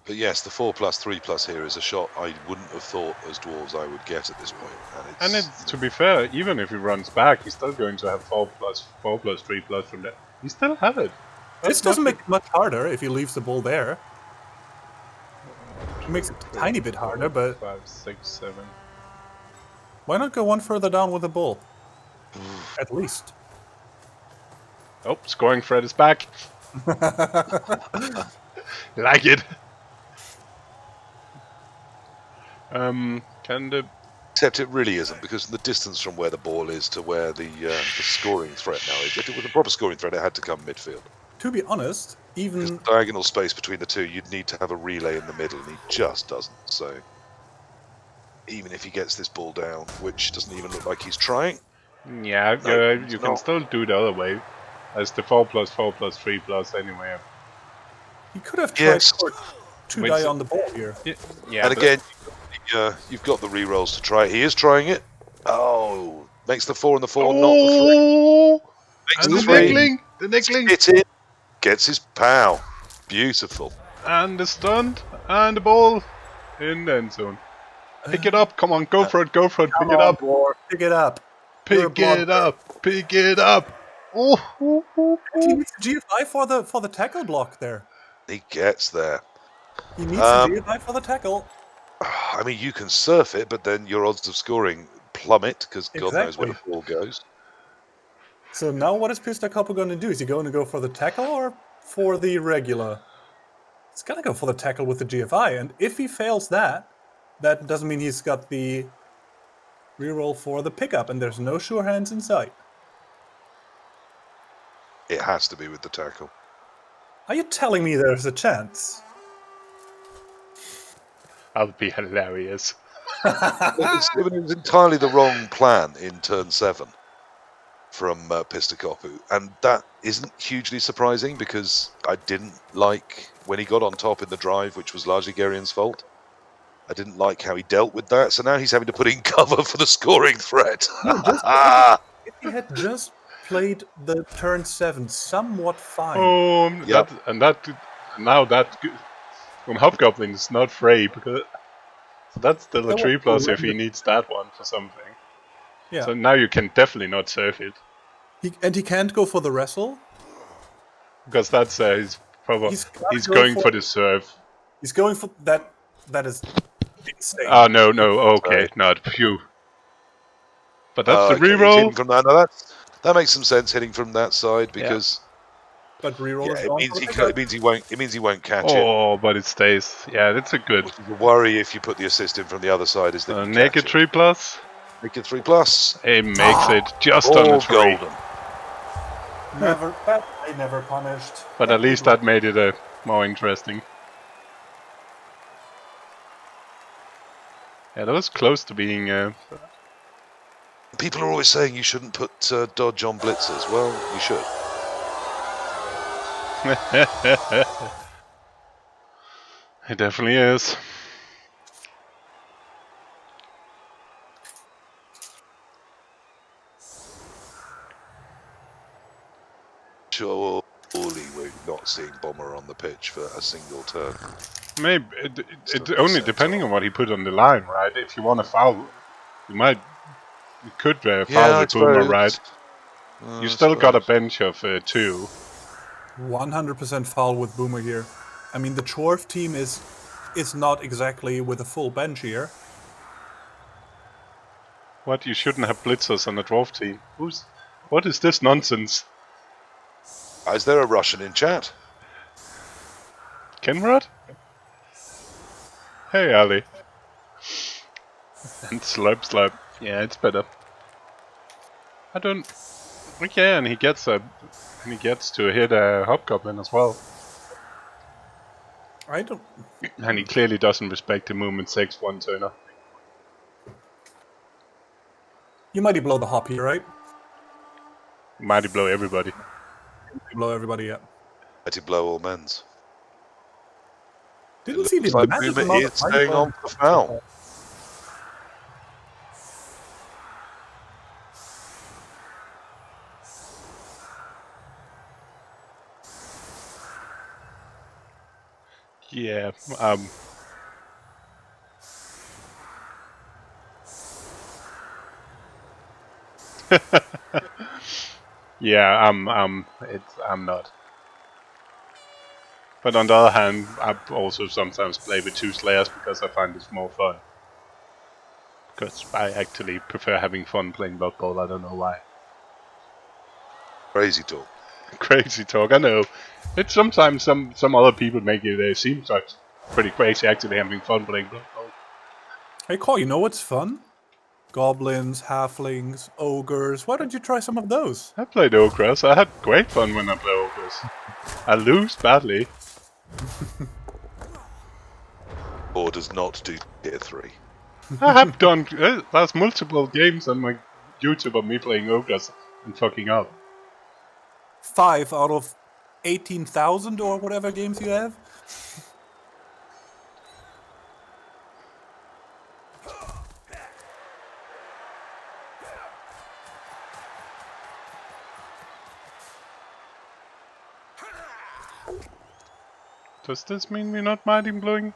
But yes, the 4+3+ here is a shot I wouldn't have thought as dwarves I would get at this point. And it's, to be fair, even if he runs back, he's still going to have 4+3+ from that. He still have it. This doesn't make it much harder if he leaves the ball there. It makes it a tiny bit harder, but 5, 6, 7. why not go one further down with the ball? At least. Oh, scoring threat is back. Like it. Can the Except it really isn't, because the distance from where the ball is to where the scoring threat now is. If it was a proper scoring threat, it had to come midfield. To be honest, Because even the diagonal space between the two, you'd need to have a relay in the middle, and he just doesn't. So even if he gets this ball down, which doesn't even look like he's trying. Yeah, No, you can still do the other way. As the 4+4+3+ anyway. he could have tried Yes. for 2 Wait, die so- on the ball here. Yeah, And but- again, you've got the re-rolls to try. He is trying it. Oh, makes the 4 and the 4, not the 3. Oh! Makes And the the 3. nickling! The nickling! Hit it. Gets his pow. Beautiful. And the stunt! And the ball! In the end zone. Pick it up! Come on, go for it, pick it up! Dwarf, pick it up. You're a Pick it blocker. up! Pick it up! Oh! He needs the GFI for the tackle block there. He gets there. He needs the GFI for the tackle. I mean, you can surf it, but then your odds of scoring plummet, because God knows where the Exactly. ball goes. So now what is Pistacoppu going to do? Is he going to go for the tackle or for the regular? He's going to go for the tackle with the GFI. And if he fails that, that doesn't mean he's got the reroll for the pickup. And there's no sure hands in sight. It has to be with the tackle. Are you telling me there's a chance? That would be hilarious. It was entirely the wrong plan in turn 7 from Pistacoppu, and that isn't hugely surprising because I didn't like when he got on top in the drive, which was largely Geryon's fault. I didn't like how he dealt with that, so now he's having to put in cover for the scoring threat. If he had just played the turn 7 somewhat fine. Oh, Yep. now Hobgoblin is not free because that's still a That 3+ was if he needs that one for something. Yeah. So now you can definitely not surf it And he can't go for the wrestle. because that's he's gotta go going for- for the serve. He's going for that. That is insane. Oh no, okay, not phew. But that's the Okay, he's reroll. hitting from that. Now that makes some sense hitting from that side because But reroll yeah, is it gone means for he the ca- it pickup. means he won't catch it. Oh, but it stays. Yeah, that's a good. The worry if you put the assist in from the other side is that you Naked catch it. 3+. Make it 3+. It makes it just on the All 3. golden. They never punished. But at least that made it more interesting. Yeah, that was close to being. People are always saying you shouldn't put dodge on blitzers. Well, you should. It definitely is. Surely we're not seeing Bomber on the pitch for a single turn. Maybe it only depending on what he put on the line, right? If you want to foul, you could foul the I Boomer, suppose. right? You still got a bench of 2. 100% foul with Boomer here. I mean, the Dwarf team is not exactly with a full bench here. What? You shouldn't have blitzers on the Dwarf team. What is this nonsense? Is there a Russian in chat? Kenrod? Hey, Ali. And slurp. Yeah, it's better. I don't. Okay, and he gets to hit a Hobgoblin as well. I don't. And he clearly doesn't respect the movement 6 1-turner. You mighty blow the hop here, right? Mighty blow everybody. Blow everybody up. Mighty blow all men's. Didn't see the Like massive Boomer amount is of mighty staying blow. on for the foul. Yeah, yeah, I'm not. But on the other hand, I also sometimes play with 2 Slayers because I find it's more fun. Because I actually prefer having fun playing Blood Bowl, I don't know why. Crazy talk. Crazy talk, I know. It's sometimes some other people make it seem like pretty crazy actually having fun playing Blood Bowl. Hey, Cole, you know what's fun? Goblins, halflings, ogres. Why don't you try some of those? I played Ogres, I had great fun when I played Ogres. I lose badly. Or does not do tier 3. I have done. There's multiple games on my YouTube of me playing Ogres and fucking up. 5 out of 18,000 or whatever games you have? Does this mean we're not mighty blowing?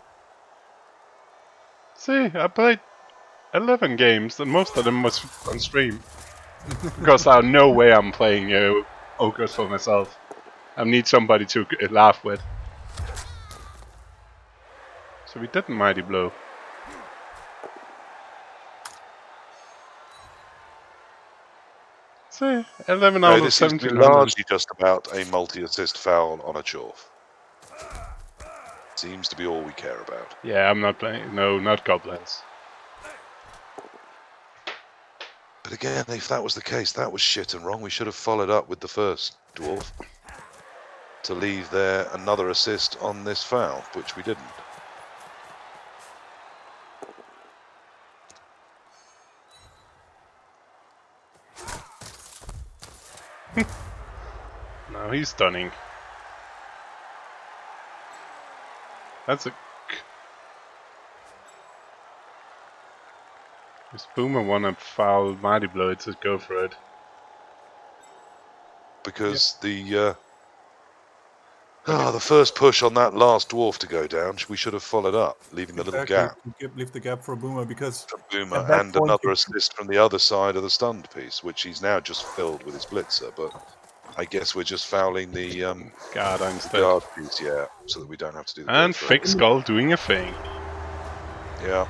See, I played 11 games and most of them was on stream. Because there's no way I'm playing Ogres for myself. I need somebody to laugh with. So we didn't mighty blow. See, 11 out of This is 1700. largely just about a multi-assist foul on a Dwarf. Seems to be all we care about. Yeah, I'm not playing. No, not goblins. But again, if that was the case, that was shit and wrong. We should have followed up with the first Dwarf to leave there another assist on this foul, which we didn't. No, he's stunning. That's a... If Boomer wanna foul mighty blow, it's just go for it. Because the first push on that last Dwarf to go down, we should have followed up, leaving the little gap. Leave the gap for Boomer because From Boomer, at that and point another assist from the other side of the stunned piece, which he's now just filled with his blitzer, but I guess we're just fouling the Guard instead. guard piece, yeah, so that we don't have to do the And go for Fake it. Skull doing a thing. Yeah.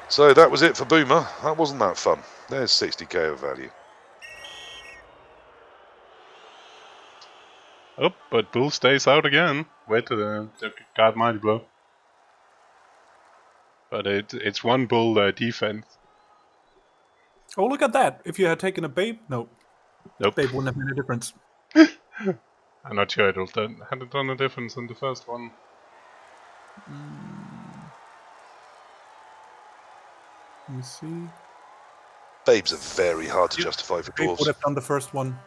So that was it for Boomer. That wasn't that fun. There's 60k of value. Oh, but Bull stays out again. Wait to the guard mighty blow. But it's one Bull defense. oh, look at that! If you had taken a Babe, no, Nope. Babe wouldn't have made a difference. I'm not sure it'll had it done a difference in the first one. Let me see. Babes are very hard to justify for Babe would dwarves. have done the first one.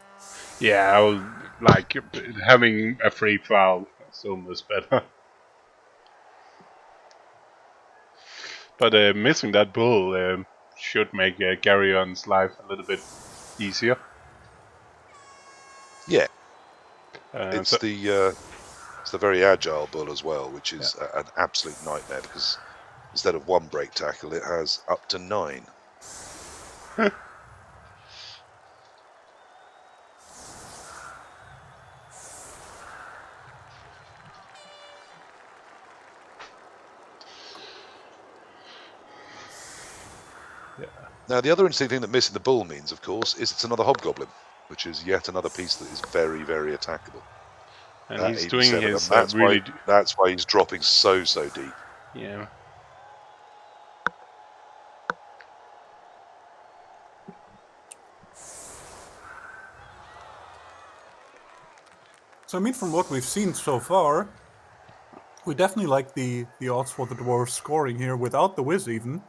Yeah, I'll, like having a free foul is almost better. But missing that Bull should make Geryon's life a little bit easier. Yeah. It's So, the very agile bull as well, which is an absolute nightmare because instead of 1 break tackle, it has up to 9. Yeah. Now, the other interesting thing that missing the bull means, of course, is it's another hobgoblin, which is yet another piece that is very, very attackable. And At he's doing 87, his and really... that's why he's dropping so deep. Yeah. So I mean, from what we've seen so far, we definitely like the odds for the dwarves scoring here without the whiz even.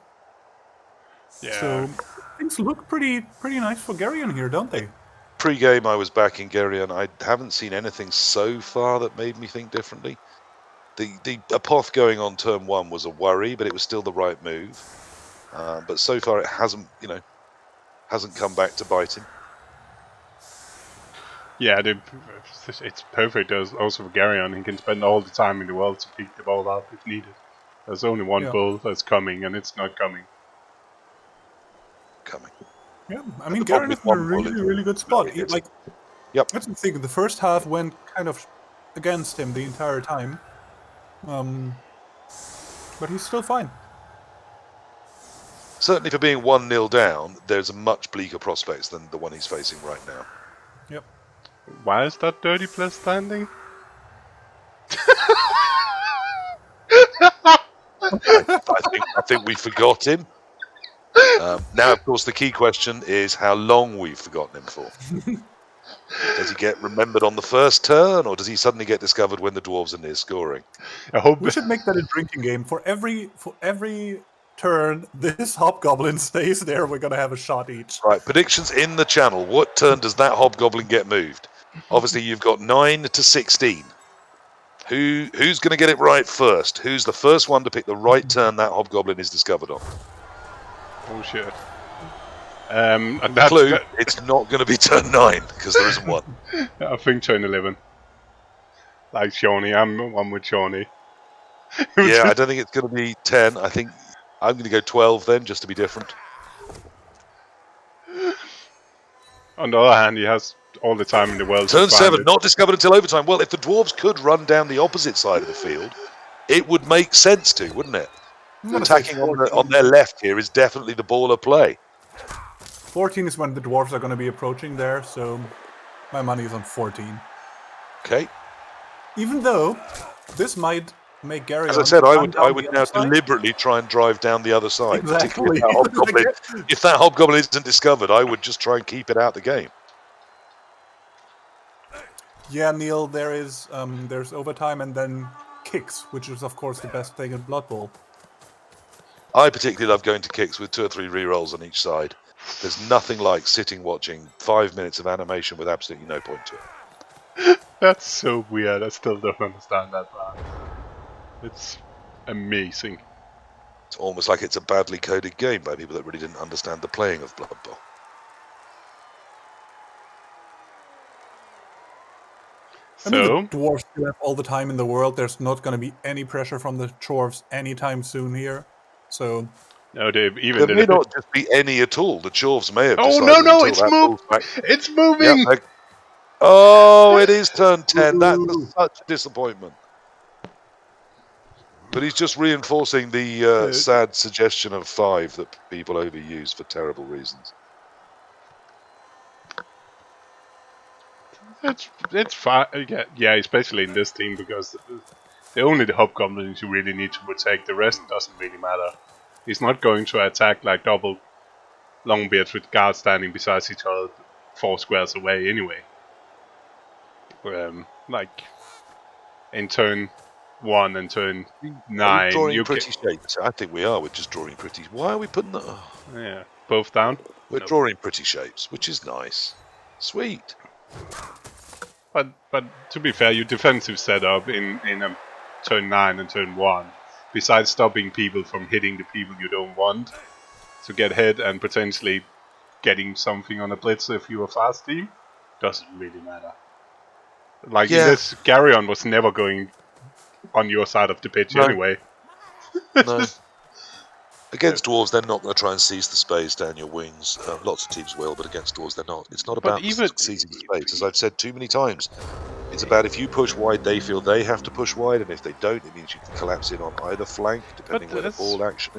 Yeah. So things look pretty nice for Geryon here, don't they? Pre-game, I was backing Geryon. I haven't seen anything so far that made me think differently. The Apoth going on turn 1 was a worry, but it was still the right move. But so far, it hasn't come back to bite him. Yeah, it's perfect also for Geryon. He can spend all the time in the world to pick the ball up if needed. There's only one bull that's coming, and it's not coming. Yeah, I mean, Geryon is in a really good spot. That's the thing. The first half went kind of against him the entire time, but he's still fine. Certainly, for being 1-0 down, there's a much bleaker prospects than the one he's facing right now. Yep. Why is that dirty plus standing? I think we forgot him. Now, of course, the key question is how long we've forgotten him for. Does he get remembered on the first turn, or does he suddenly get discovered when the dwarves are near scoring? I hope we should make that a drinking game. For every turn this hobgoblin stays there, we're gonna have a shot each. Right, predictions in the channel. What turn does that hobgoblin get moved? Obviously, you've got 9 to 16. Who's going to get it right first? Who's the first one to pick the right turn that hobgoblin is discovered on? Oh shit. Clue, it's not going to be turn 9, because there isn't one. I think turn 11. Like Shawnee, I'm one with Shawnee. Yeah, I don't think it's going to be 10. I think I'm going to go 12 then, just to be different. On the other hand, he has all the time in the world Turn to find 7, it. not discovered until overtime. Well, if the dwarves could run down the opposite side of the field, it would make sense to, wouldn't it? Attacking on their left here is definitely the ball of play. 14 is when the dwarves are going to be approaching there, so my money is on 14. Okay. Even though this might make Geryon... As I said, I would now deliberately try and drive down the other side. Exactly. Particularly if that hobgoblin isn't discovered, I would just try and keep it out the game. Yeah, Neil, there's overtime and then kicks, which is of course the best thing in Blood Bowl. I particularly love going to kicks with 2 or 3 rerolls on each side. There's nothing like sitting watching 5 minutes of animation with absolutely no point to it. That's so weird. I still don't understand that part. It's amazing. It's almost like it's a badly coded game by people that really didn't understand the playing of Blood Bowl. I mean, the dwarves still have all the time in the world. There's not going to be any pressure from the dwarves anytime soon here. So no, there may not just be any at all. The dwarves may have decided. Oh no! It's moved. It's moving. Yep, oh, it is turn 10. That's such a disappointment. But he's just reinforcing the sad suggestion of 5 that people overuse for terrible reasons. It's fine. Yeah, especially in this team, because only the hobgoblins you really need to protect. The rest doesn't really matter. He's not going to attack like double longbeards with guards standing beside each other 4 squares away anyway. Like in turn 1 and turn 9, drawing pretty shapes. I think we are. We're just drawing pretty. Why are we putting that? Oh. Yeah, both down. We're drawing pretty shapes, which is nice. Sweet. But to be fair, your defensive setup in turn 9 and turn 1, besides stopping people from hitting the people you don't want to get hit and potentially getting something on a blitz if you're a fast team, doesn't really matter. Like this, Geryon was never going on your side of the pitch anyway. No. Against dwarves, they're not going to try and seize the space down your wings. Lots of teams will, but against dwarves, they're not. It's not about seizing the space, as I've said too many times. It's about if you push wide, they feel they have to push wide, and if they don't, it means you can collapse in on either flank, depending where the ball action is.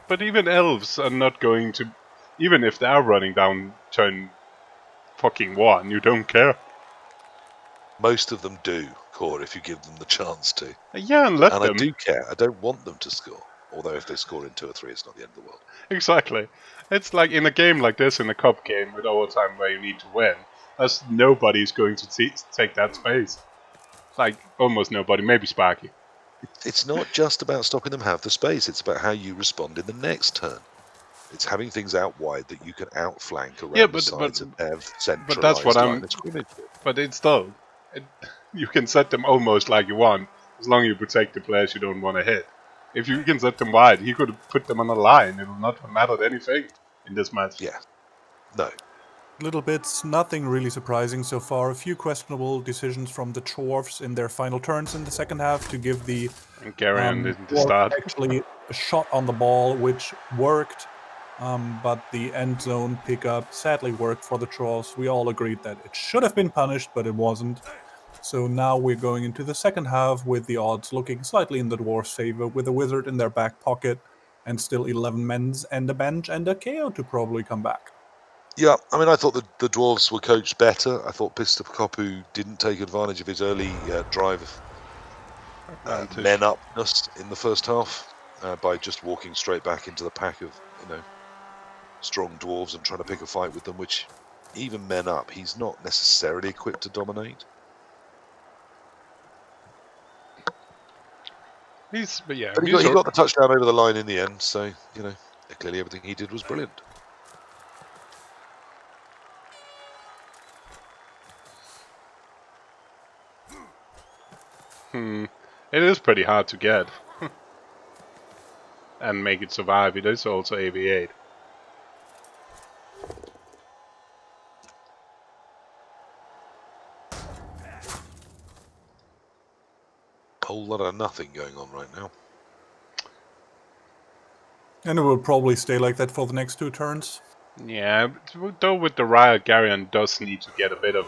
But even elves are not going to, even if they are running down turn fucking 1, you don't care. Most of them do, Core, if you give them the chance to. Yeah, and let them. them. I do care. I don't want them to score. Although if they score in 2 or 3, it's not the end of the world. Exactly. It's like in a game like this, in a cup game with overtime where you need to win, as nobody's going to take that space. Like, almost nobody, maybe Sparky. It's not just about stopping them have the space, it's about how you respond in the next turn. It's having things out wide that you can outflank around the sides of their centralised but that's what line of scrimmage. But it's still, you can set them almost like you want, as long as you protect the players you don't want to hit. If you can set them wide, he could have put them on a line. It will not have mattered anything in this match. Yeah. No. Little bits, nothing really surprising so far. A few questionable decisions from the Dwarfs in their final turns in the second half to give the Geryon didn't Dwarfs start. actually a shot on the ball, which worked. But the end zone pickup sadly worked for the Dwarfs. We all agreed that it should have been punished, but it wasn't. So now we're going into the second half with the odds looking slightly in the Dwarfs' favor, with a Wizard in their back pocket and still 11 men's and a bench and a KO to probably come back. Yeah, I mean, I thought the Dwarves were coached better. I thought Pistacoppu didn't take advantage of his early drive men-upness in the first half by just walking straight back into the pack of, strong dwarves and trying to pick a fight with them, which, even men up, he's not necessarily equipped to dominate. But he got the touchdown over the line in the end, so, clearly everything he did was brilliant. It is pretty hard to get. And make it survive. It is also AV8. Whole lot of nothing going on right now. And it will probably stay like that for the next 2 turns. Yeah, though with the Riot, Geryon does need to get a bit of...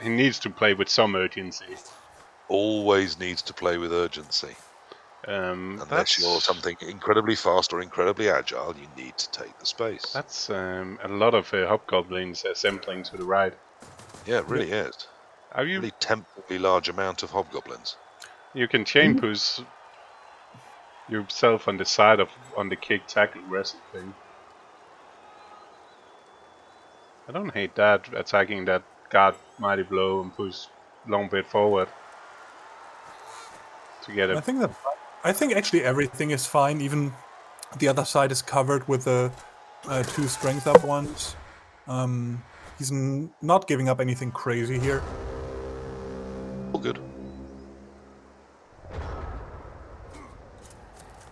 he needs to play with some urgency. Always needs to play with urgency. Unless you're something incredibly fast or incredibly agile, you need to take the space. That's a lot of hobgoblins assembling to the right. Yeah, it really is. Are you really temporarily large amount of hobgoblins? You can chain push yourself on the side on the kick tackle wrestle thing. I don't hate that, attacking that guard mighty blow and push long bit forward to get it. I think actually everything is fine. Even the other side is covered with the 2 strength up ones. He's not giving up anything crazy here. All good.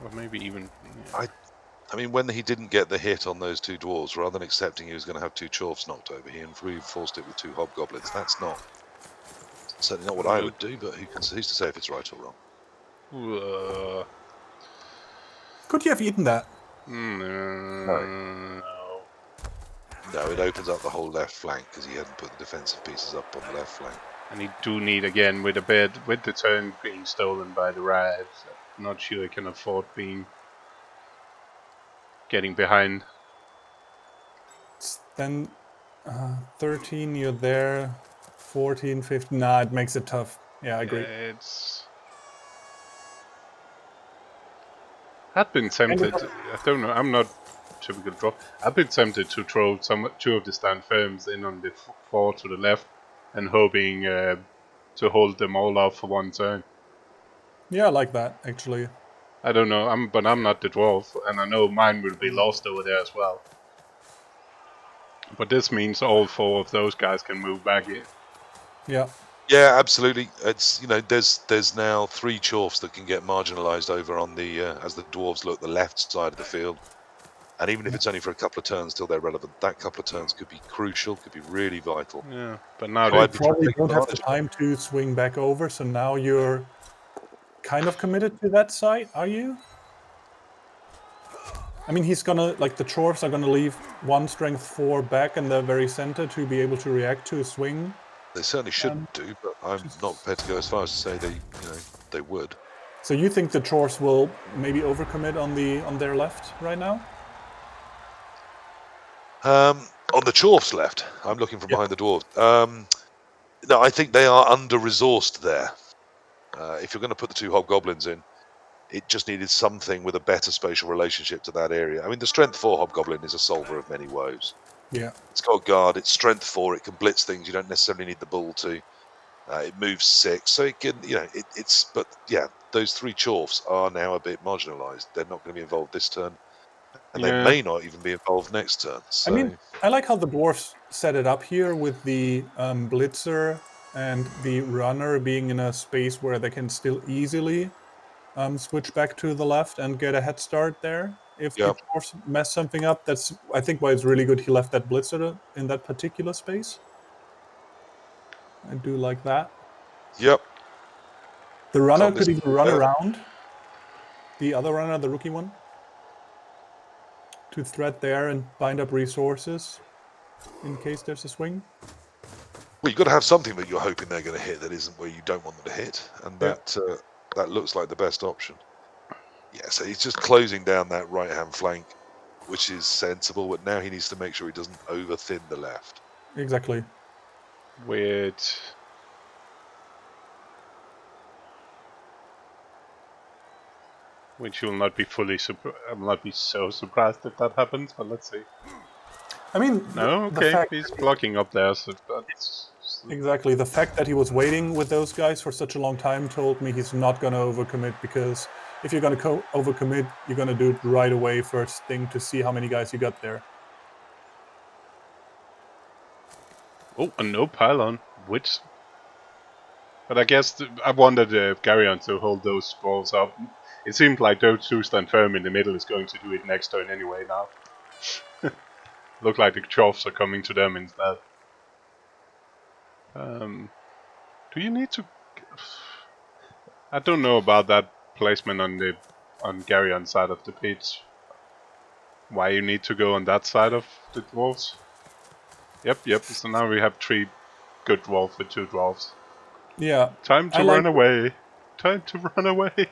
Or maybe even... Yeah. I mean, when he didn't get the hit on those 2 dwarves, rather than accepting he was going to have 2 chorfs knocked over, he reinforced it with 2 hobgoblins. That's certainly not what I would do, but who's to say if it's right or wrong? Could you have eaten that? No, it opens up the whole left flank because he hadn't put the defensive pieces up on the left flank. And he do need, again, with the turn being stolen by the Riot, I'm not sure he can afford getting behind. Then 13, you're there. 14, 15. Nah, it makes it tough. Yeah, I agree. I've been tempted. I don't know. I'm not typical draw. I've been tempted to throw 2 of the stand firms in on the 4 to the left, and hoping to hold them all off for 1 turn. Yeah, I like that actually. I don't know. But I'm not the dwarf, and I know mine will be lost over there as well. But this means all 4 of those guys can move back in. Yeah. Yeah, absolutely. It's there's now 3 chorfs that can get marginalised over on the as the dwarves look the left side of the field, and even if it's only for a couple of turns till they're relevant, that couple of turns could be crucial, could be really vital. Yeah, but now they probably don't have the time to swing back over, so now you're kind of committed to that site, are you? I mean, he's gonna, like, the Dwarfs are gonna leave 1 strength 4 back in the very center to be able to react to a swing. They certainly shouldn't do, but I'm not prepared to go as far as to say they would. So you think the Dwarfs will maybe overcommit on their left right now? On the Dwarfs left, I'm looking from behind the Dwarves. No, I think they are under-resourced there. If you're going to put the 2 Hobgoblins in, it just needed something with a better spatial relationship to that area. I mean, the Strength 4 Hobgoblin is a solver of many woes. Yeah. It's got guard, it's Strength 4, it can blitz things, you don't necessarily need the bull to. It moves 6, so it can, but yeah, those 3 Chorfs are now a bit marginalised. They're not going to be involved this turn, and they may not even be involved next turn. So. I mean, I like how the Dwarfs set it up here with the Blitzer and the Runner being in a space where they can still easily switch back to the left and get a head start there. If the Dwarfs mess something up, that's, I think, why it's really good he left that Blitzer in that particular space. I do like that. Yep. The Runner could even run around the other Runner, the rookie one, to thread there and bind up resources in case there's a swing. Well, you've got to have something that you're hoping they're going to hit that isn't where you don't want them to hit, and that looks like the best option. Yeah, so he's just closing down that right-hand flank, which is sensible, but now he needs to make sure he doesn't over-thin the left. Exactly. Weird. Which will not be fully I'm not be so surprised if that happens, but let's see. I mean, no, okay, he's blocking up there, so that's... Exactly. The fact that he was waiting with those guys for such a long time told me he's not going to overcommit, because if you're going to overcommit, you're going to do it right away first thing to see how many guys you got there. Oh, and no pylon, which... But I guess I wanted Geryon to hold those balls up. It seemed like those 2 stand firm in the middle is going to do it next turn anyway now. Look like the Dwarfs are coming to them instead. Do you need to... I don't know about that placement on Geryon's side of the pitch. Why you need to go on that side of the Dwarves? Yep, so now we have 3 good Dwarves with 2 Dwarves. Yeah. Time to run away. Time to run away.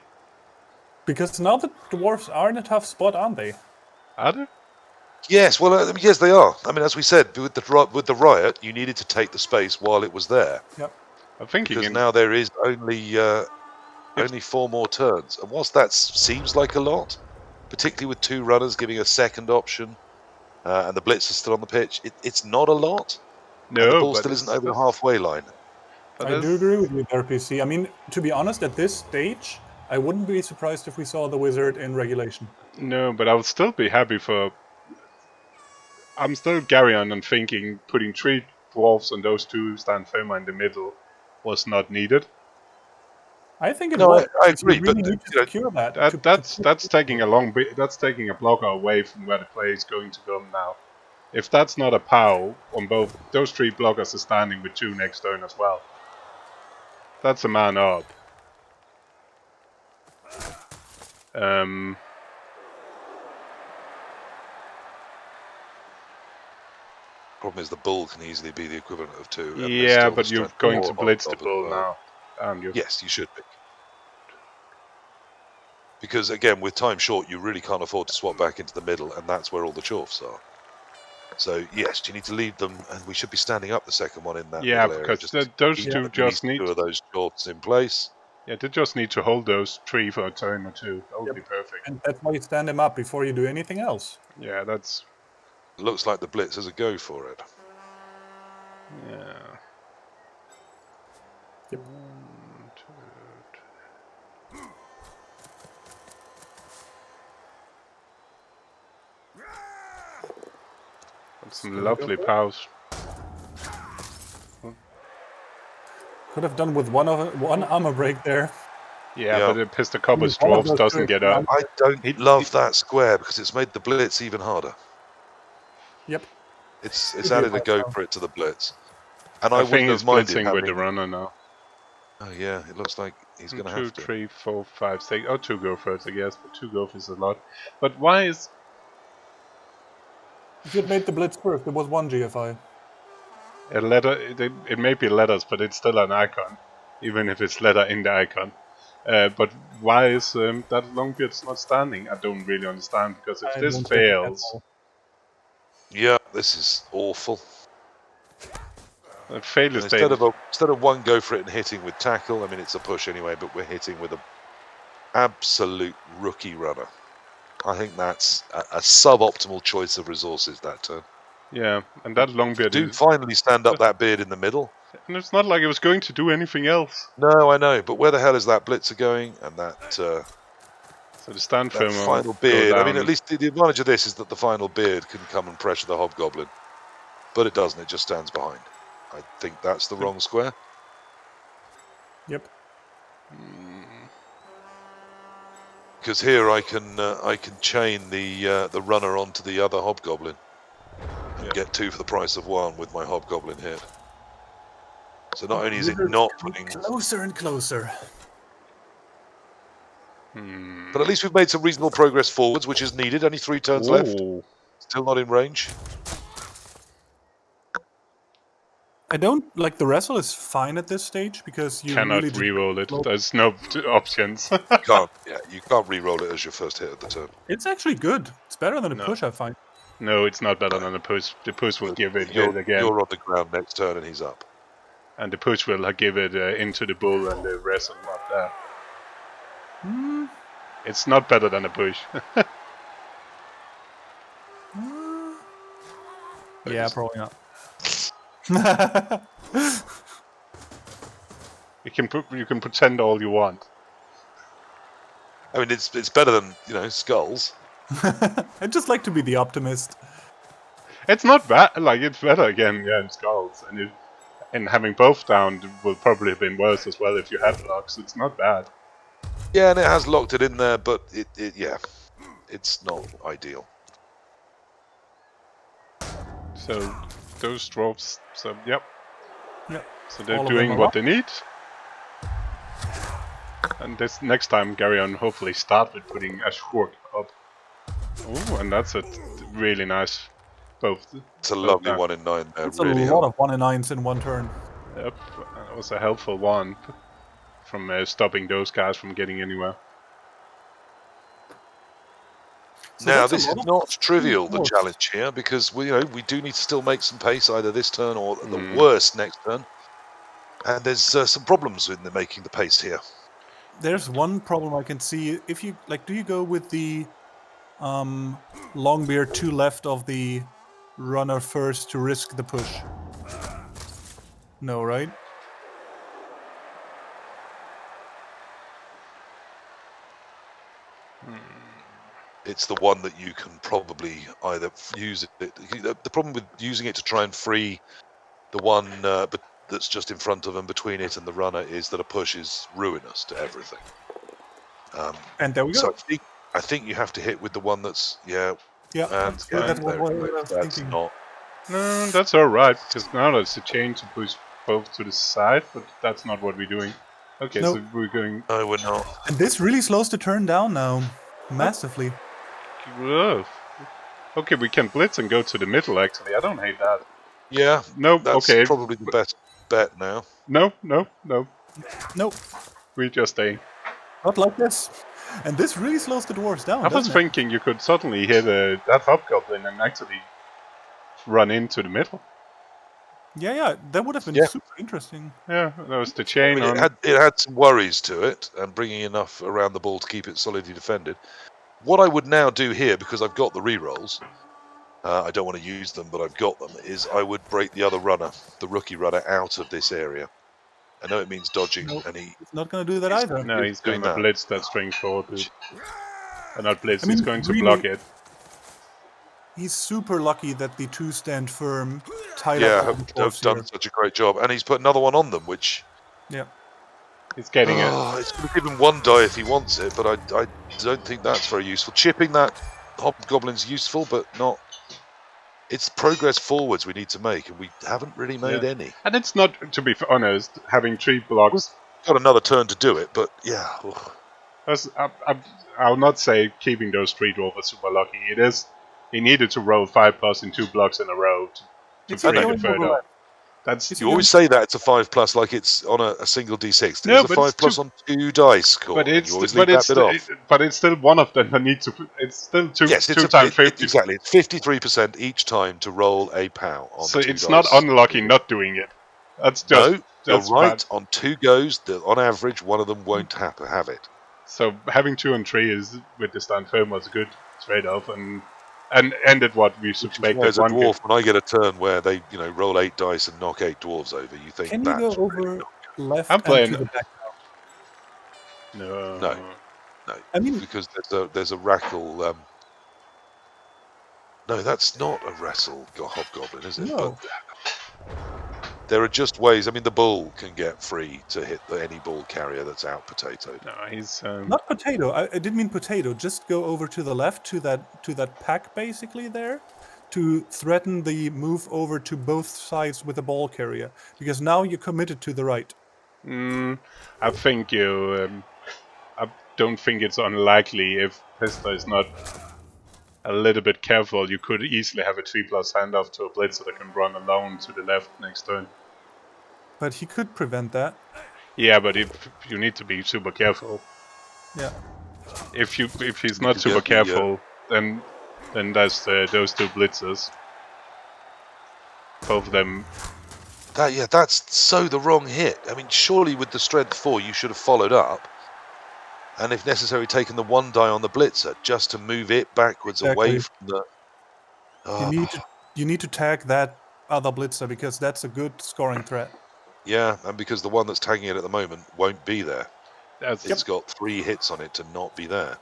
Because now the Dwarves are in a tough spot, aren't they? Are they? Yes, well, yes, they are. I mean, as we said, with the riot, you needed to take the space while it was there. Yep. I'm thinking because now there is only 4 more turns, and whilst that seems like a lot, particularly with 2 runners giving a second option, and the blitz is still on the pitch, it's not a lot. No, and the ball still isn't over the halfway line. I do agree with you there, PC. I mean, to be honest, at this stage, I wouldn't be surprised if we saw the Wizard in regulation. No, but I would still be happy for... I'm still Geryon and thinking putting 3 Dwarfs and those 2 stand firm in the middle was not needed. I think it was. I agree, really but need to secure that. That's taking a long bit. That's taking a blocker away from where the play is going to come now. If that's not a POW on both, those 3 blockers are standing with 2 next turn as well. That's a man up. Problem is the bull can easily be the equivalent of 2. Yeah, but you're going to blitz the bull now. Yes, you should be. Because again, with time short, you really can't afford to swap back into the middle, and that's where all the Dwarfs are. So yes, you need to leave them, and we should be standing up the second one in that middle area. Because those 2 just need 2 of those Dwarfs in place. Yeah, they just need to hold those 3 for a turn or 2. That would be perfect. And that's why you stand them up before you do anything else. Yeah, that's... Looks like the blitz has a go for it. Yeah. Yep. 1, 2, 3. That's some lovely POWs. Could have done with one armor break there. Yeah, but the Pistacoppu's Dwarves doesn't get up. I don't love that square because it's made the blitz even harder. Yep. It's added a go for it to the blitz. And I I wouldn't have minded blitzing having... with the runner now. Oh yeah, it looks like he's going to have to. 2, 3, 4, 5, 6. Oh, 2 go for it, I guess, but 2 go for is a lot. But why is... If you'd made the blitz first, it was 1 GFI. A letter, it may be letters, but it's still an icon, even if it's letter in the icon. But why is that Longbeard's not standing? I don't really understand, because if this fails... Yeah, this is awful. Fail is Instead of one go for it and hitting with tackle, I mean it's a push anyway, but we're hitting with an absolute rookie runner. I think that's a suboptimal choice of resources that turn. Yeah, and that Longbeard do finally stand up that beard in the middle. And it's not like it was going to do anything else. No, I know, but where the hell is that blitzer going? And that so the stand that final beard. I mean, at least the advantage of this is that the final beard can come and pressure the hobgoblin, but it doesn't. It just stands behind. I think that's the wrong square. Yep. Because here I can chain the runner onto the other hobgoblin and get 2 for the price of 1 with my hobgoblin hit. So not only is it not putting closer and closer, but at least we've made some reasonable progress forwards, which is needed. Only 3 turns left. Still not in range. I don't like the wrestle is fine at this stage because you cannot really re-roll it. There's no options. You can't re-roll it as your first hit of the turn. It's actually good. It's better than a push, I find. No, it's not better than a push. The push will give it you're again. You're on the ground next turn and he's up. And the push will give it into the bull and the wrestle up there. It's not better than a push. Yeah, probably not. You can pretend all you want. I mean, it's better than skulls. I'd just like to be the optimist. It's not bad. Like it's better again, in skulls, and having both down would probably have been worse as well if you had locks. It's not bad. Yeah, and it has locked it in there, but it's not ideal. So those dwarves, yep. So they're All doing what they need. And this next time, Geryon hopefully start with putting a Shurk up. Oh, and that's a really nice both. It's a lovely 1 in 9 there. It's really a lot of 1 in 9s in one turn. Yep, that was a helpful one from stopping those guys from getting anywhere. So now this is not trivial, the challenge here, because we do need to still make some pace either this turn or at the worst next turn. And there's some problems in making the pace here. There's one problem I can see. If you do you go with the Longbeard to left of the runner first to risk the push? No, right? It's the one that you can probably either use it. The problem with using it to try and free the one that's just in front of and between it and the runner is that a push is ruinous to everything. And there we go. So I think you have to hit with the one that's that's what I was thinking. Not. No, that's all right because now there's a chain to push both to the side, but that's not what we're doing. Okay, so we're going. No, we're not. And this really slows the turn down now, massively. Okay, we can blitz and go to the middle. Actually, I don't hate that. Yeah. No. That's okay. Probably the best bet now. No. Nope. We just stay. Not like this. And this really slows the dwarves down. I was thinking you could suddenly hit that hobgoblin and actually run into the middle. Yeah, that would have been super interesting. Yeah, that was the chain. I mean, it had some worries to it, and bringing enough around the ball to keep it solidly defended. What I would now do here, because I've got the rerolls, I don't want to use them, but I've got them, is I would break the other runner, the rookie runner, out of this area. I know it means dodging, and he's not going to do that either. No, he's going to blitz that strings forward. Not blitz, I mean, he's going to really, block it. He's super lucky that the 2 stand firm, tied up. Yeah, have done such a great job. And he's put another one on them, which... Yeah. He's getting it. It's going to give him 1 die if he wants it, but I don't think that's very useful. Chipping that hobgoblin's useful, but not... It's progress forwards we need to make, and we haven't really made any. And it's not, to be honest, having 3 blocks... We've got another turn to do it, but yeah. I'll not say keeping those 3 dwarves super lucky. It is He needed to roll 5+ in 2 blocks in a row to Is he bring going it over further. left? That's Is You always say that it's a 5+ like it's on a single d6. No, It's a but it's 5+ on 2 dice, but and you always leave but that bit off. it's still one of them that need to. It's still two Yes, it's times 50. exactly. It's 53% each time to roll a POW on So 2 it's dice. not unlucky not doing it. That's just No, you're that's right. bad. On 2 goes, on average, one of them won't have it. So having 2 and 3 is with the stand firm was a good trade-off, and ended what we Which is why suspected as a one game. dwarf, when I get a turn where they, roll 8 dice and knock 8 dwarves over, you think Can you that's go really over left I'm and playing. to the back? No. no, I mean, because there's a rackle. No, that's not a wrestle hobgoblin, is it? no. But there are just ways. I mean, the bull can get free to hit any ball carrier that's out potatoed. No, he's Not potato. I didn't mean potato. Just go over to the left to that pack basically there, to threaten the move over to both sides with the ball carrier. Because now you're committed to the right. I think you. I don't think it's unlikely if Pista is not a little bit careful. You could easily have a 3+ handoff to a blitzer that can run alone to the left next turn. But he could prevent that. Yeah, but if you need to be super careful. Yeah. If he's You not can super get the, careful, then there's those 2 blitzers. Both of them. That's so the wrong hit. I mean, surely with the strength 4, you should have followed up, and if necessary, taken the 1 die on the blitzer just to move it backwards away Exactly. from the. You need to tag that other blitzer because that's a good scoring threat. Yeah, and because the one that's tagging it at the moment won't be there. That's It's got 3 hits on it to not be there.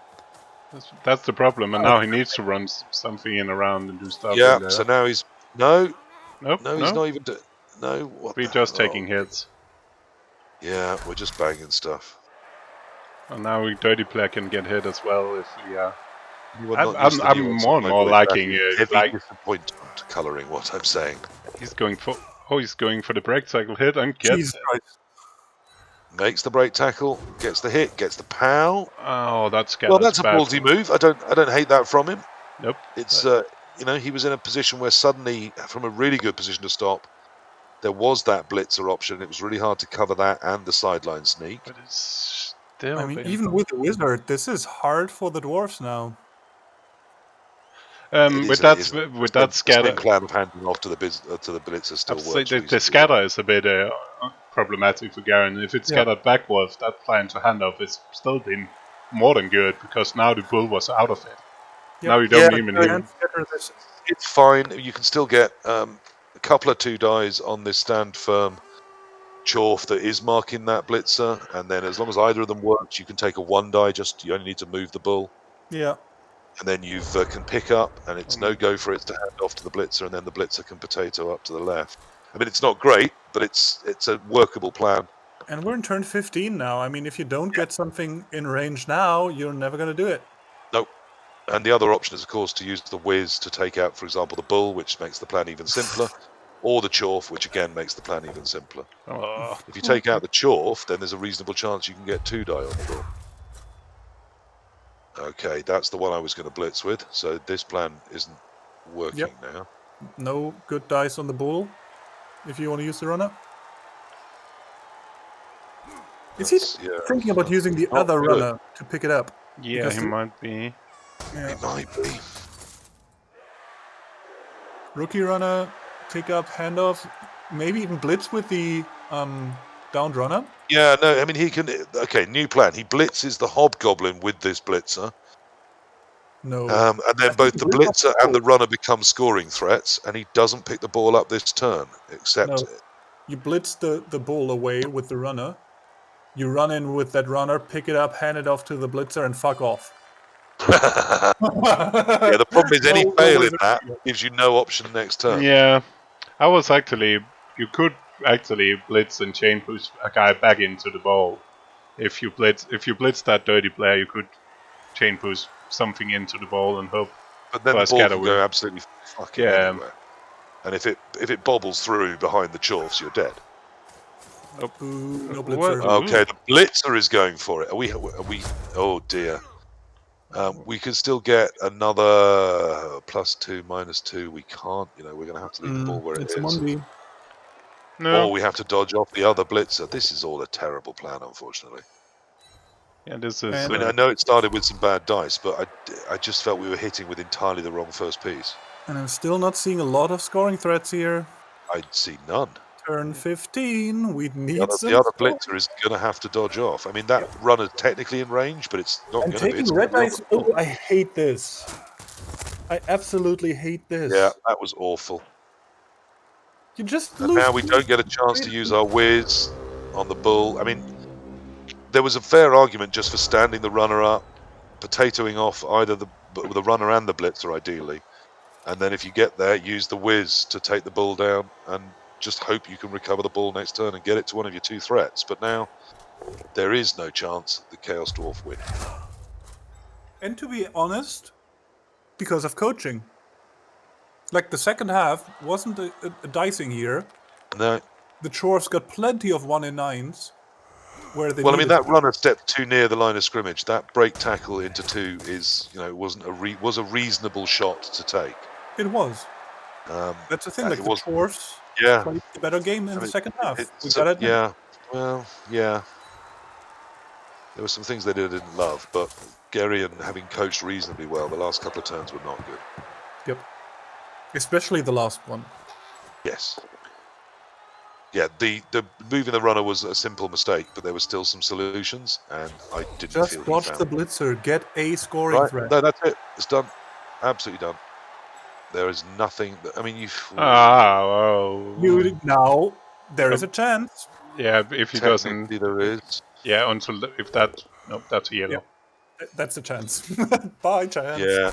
that's the problem, and now he needs to run something in around and do stuff. Yeah, in there. so now he's no, Nope, he's not even. No, what? We're the just hell? taking hits. Yeah, we're just banging stuff. And now Dirty Player can get hit as well if we are. Anyone I'm, not used to I'm nuance more of and my more voice, liking that is heavy like disappointment colouring what I'm saying. he's going for the break cycle hit and gets Jesus it. Christ. Makes the break tackle, gets the hit, gets the POW. Oh, that's Well, that's a ballsy move. I don't hate that from him. Nope. It's he was in a position where suddenly, from a really good position to stop, there was that blitzer option. It was really hard to cover that and the sideline sneak. But it's still. I mean, even with the wizard, this is hard for the dwarves now. With that scatter, the same plan of handing off to the blitzer still works. The scatter is a bit problematic for Geryon. If it's scattered backwards, that plan to hand off is still been more than good because now the bull was out of it. Yep. Now you don't even hear. hear. It's fine. You can still get a couple of 2 dies on this stand firm Chorf that is marking that blitzer, and then as long as either of them works, you can take a 1 die. You only need to move the bull. Yeah. And then you can pick up, and it's no go for it to hand off to the blitzer, and then the blitzer can potato up to the left. I mean, it's not great, but it's a workable plan. And we're in turn 15 now. I mean, if you don't get something in range now, you're never going to do it. Nope. And the other option is, of course, to use the whiz to take out, for example, the bull, which makes the plan even simpler, or the Chorf, which again makes the plan even simpler. Oh. If you take out the Chorf, then there's a reasonable chance you can get 2 die on the bull. Okay, that's the one I was going to blitz with, so this plan isn't working now. No good dice on the bull, if you want to use the runner. Is he thinking about using the other runner to pick it up? Yeah, he might be. Yeah. He might be. Rookie runner, pick up, handoff, maybe even blitz with the downed runner. Yeah, no, I mean, he can. Okay, new plan. He blitzes the hobgoblin with this blitzer. No. And then both the blitzer and the runner become scoring threats, and he doesn't pick the ball up this turn, except. No. You blitz the bull away with the runner. You run in with that runner, pick it up, hand it off to the blitzer, and fuck off. Yeah, the problem is any fail in that gives you no option next turn. Yeah, you could actually blitz and chain push a guy back into the ball. If you blitz that dirty player, you could chain push something into the ball and hope. But then the ball can go absolutely fucking anywhere. And if it bobbles through behind the Chorfs, you're dead. Nope. No blitzer. Okay, the blitzer is going for it. Are we? Oh dear. We could still get another +2, -2. We can't. You know, we're going to have to leave the ball where it It's a is. Monday. No. Or we have to dodge off the other blitzer. This is all a terrible plan, unfortunately. Yeah, this is. I mean, I know it started with some bad dice, but I just felt we were hitting with entirely the wrong first piece. And I'm still not seeing a lot of scoring threats here. I'd see none. Turn 15, we need some The other scoring. blitzer is going to have to dodge off. I mean, that runner's technically in range, but it's not I'm going to be. taking It's red gonna be on dice. the ball. Oh, I hate this. I absolutely hate this. Yeah, that was awful. You just And lose. now we don't get a chance to use our whiz on the bull. I mean, there was a fair argument just for standing the runner up, potatoing off either the runner and the blitzer, ideally. And then if you get there, use the whiz to take the bull down and just hope you can recover the ball next turn and get it to one of your two threats. But now there is no chance the Chaos Dwarf win. And to be honest, because of coaching. Like the second half wasn't a dicing here. No. The Dwarfs got plenty of 1 in 9s. Where they Well, I mean, needed that runner stepped too near the line of scrimmage. That break tackle into 2 is, you know, was a reasonable shot to take. It was. That's the thing. Like it the was- Dwarfs Yeah. played a better game in the second half. We It's- got it. yeah. Well, yeah. There were some things they didn't love, but Geryon, having coached reasonably well, the last couple of turns were not good. Yep. Especially the last one. Yes. Yeah, the moving the runner was a simple mistake, but there were still some solutions, and I didn't Just feel watch he found the them. blitzer get a scoring Right, threat. no, that's it. It's done. Absolutely done. There is nothing. I mean, you. Now there is a chance. Yeah, if he doesn't. Technically, there is. Yeah, until if that. Nope, that's a yellow. That's a chance. Bye, chance. Yeah,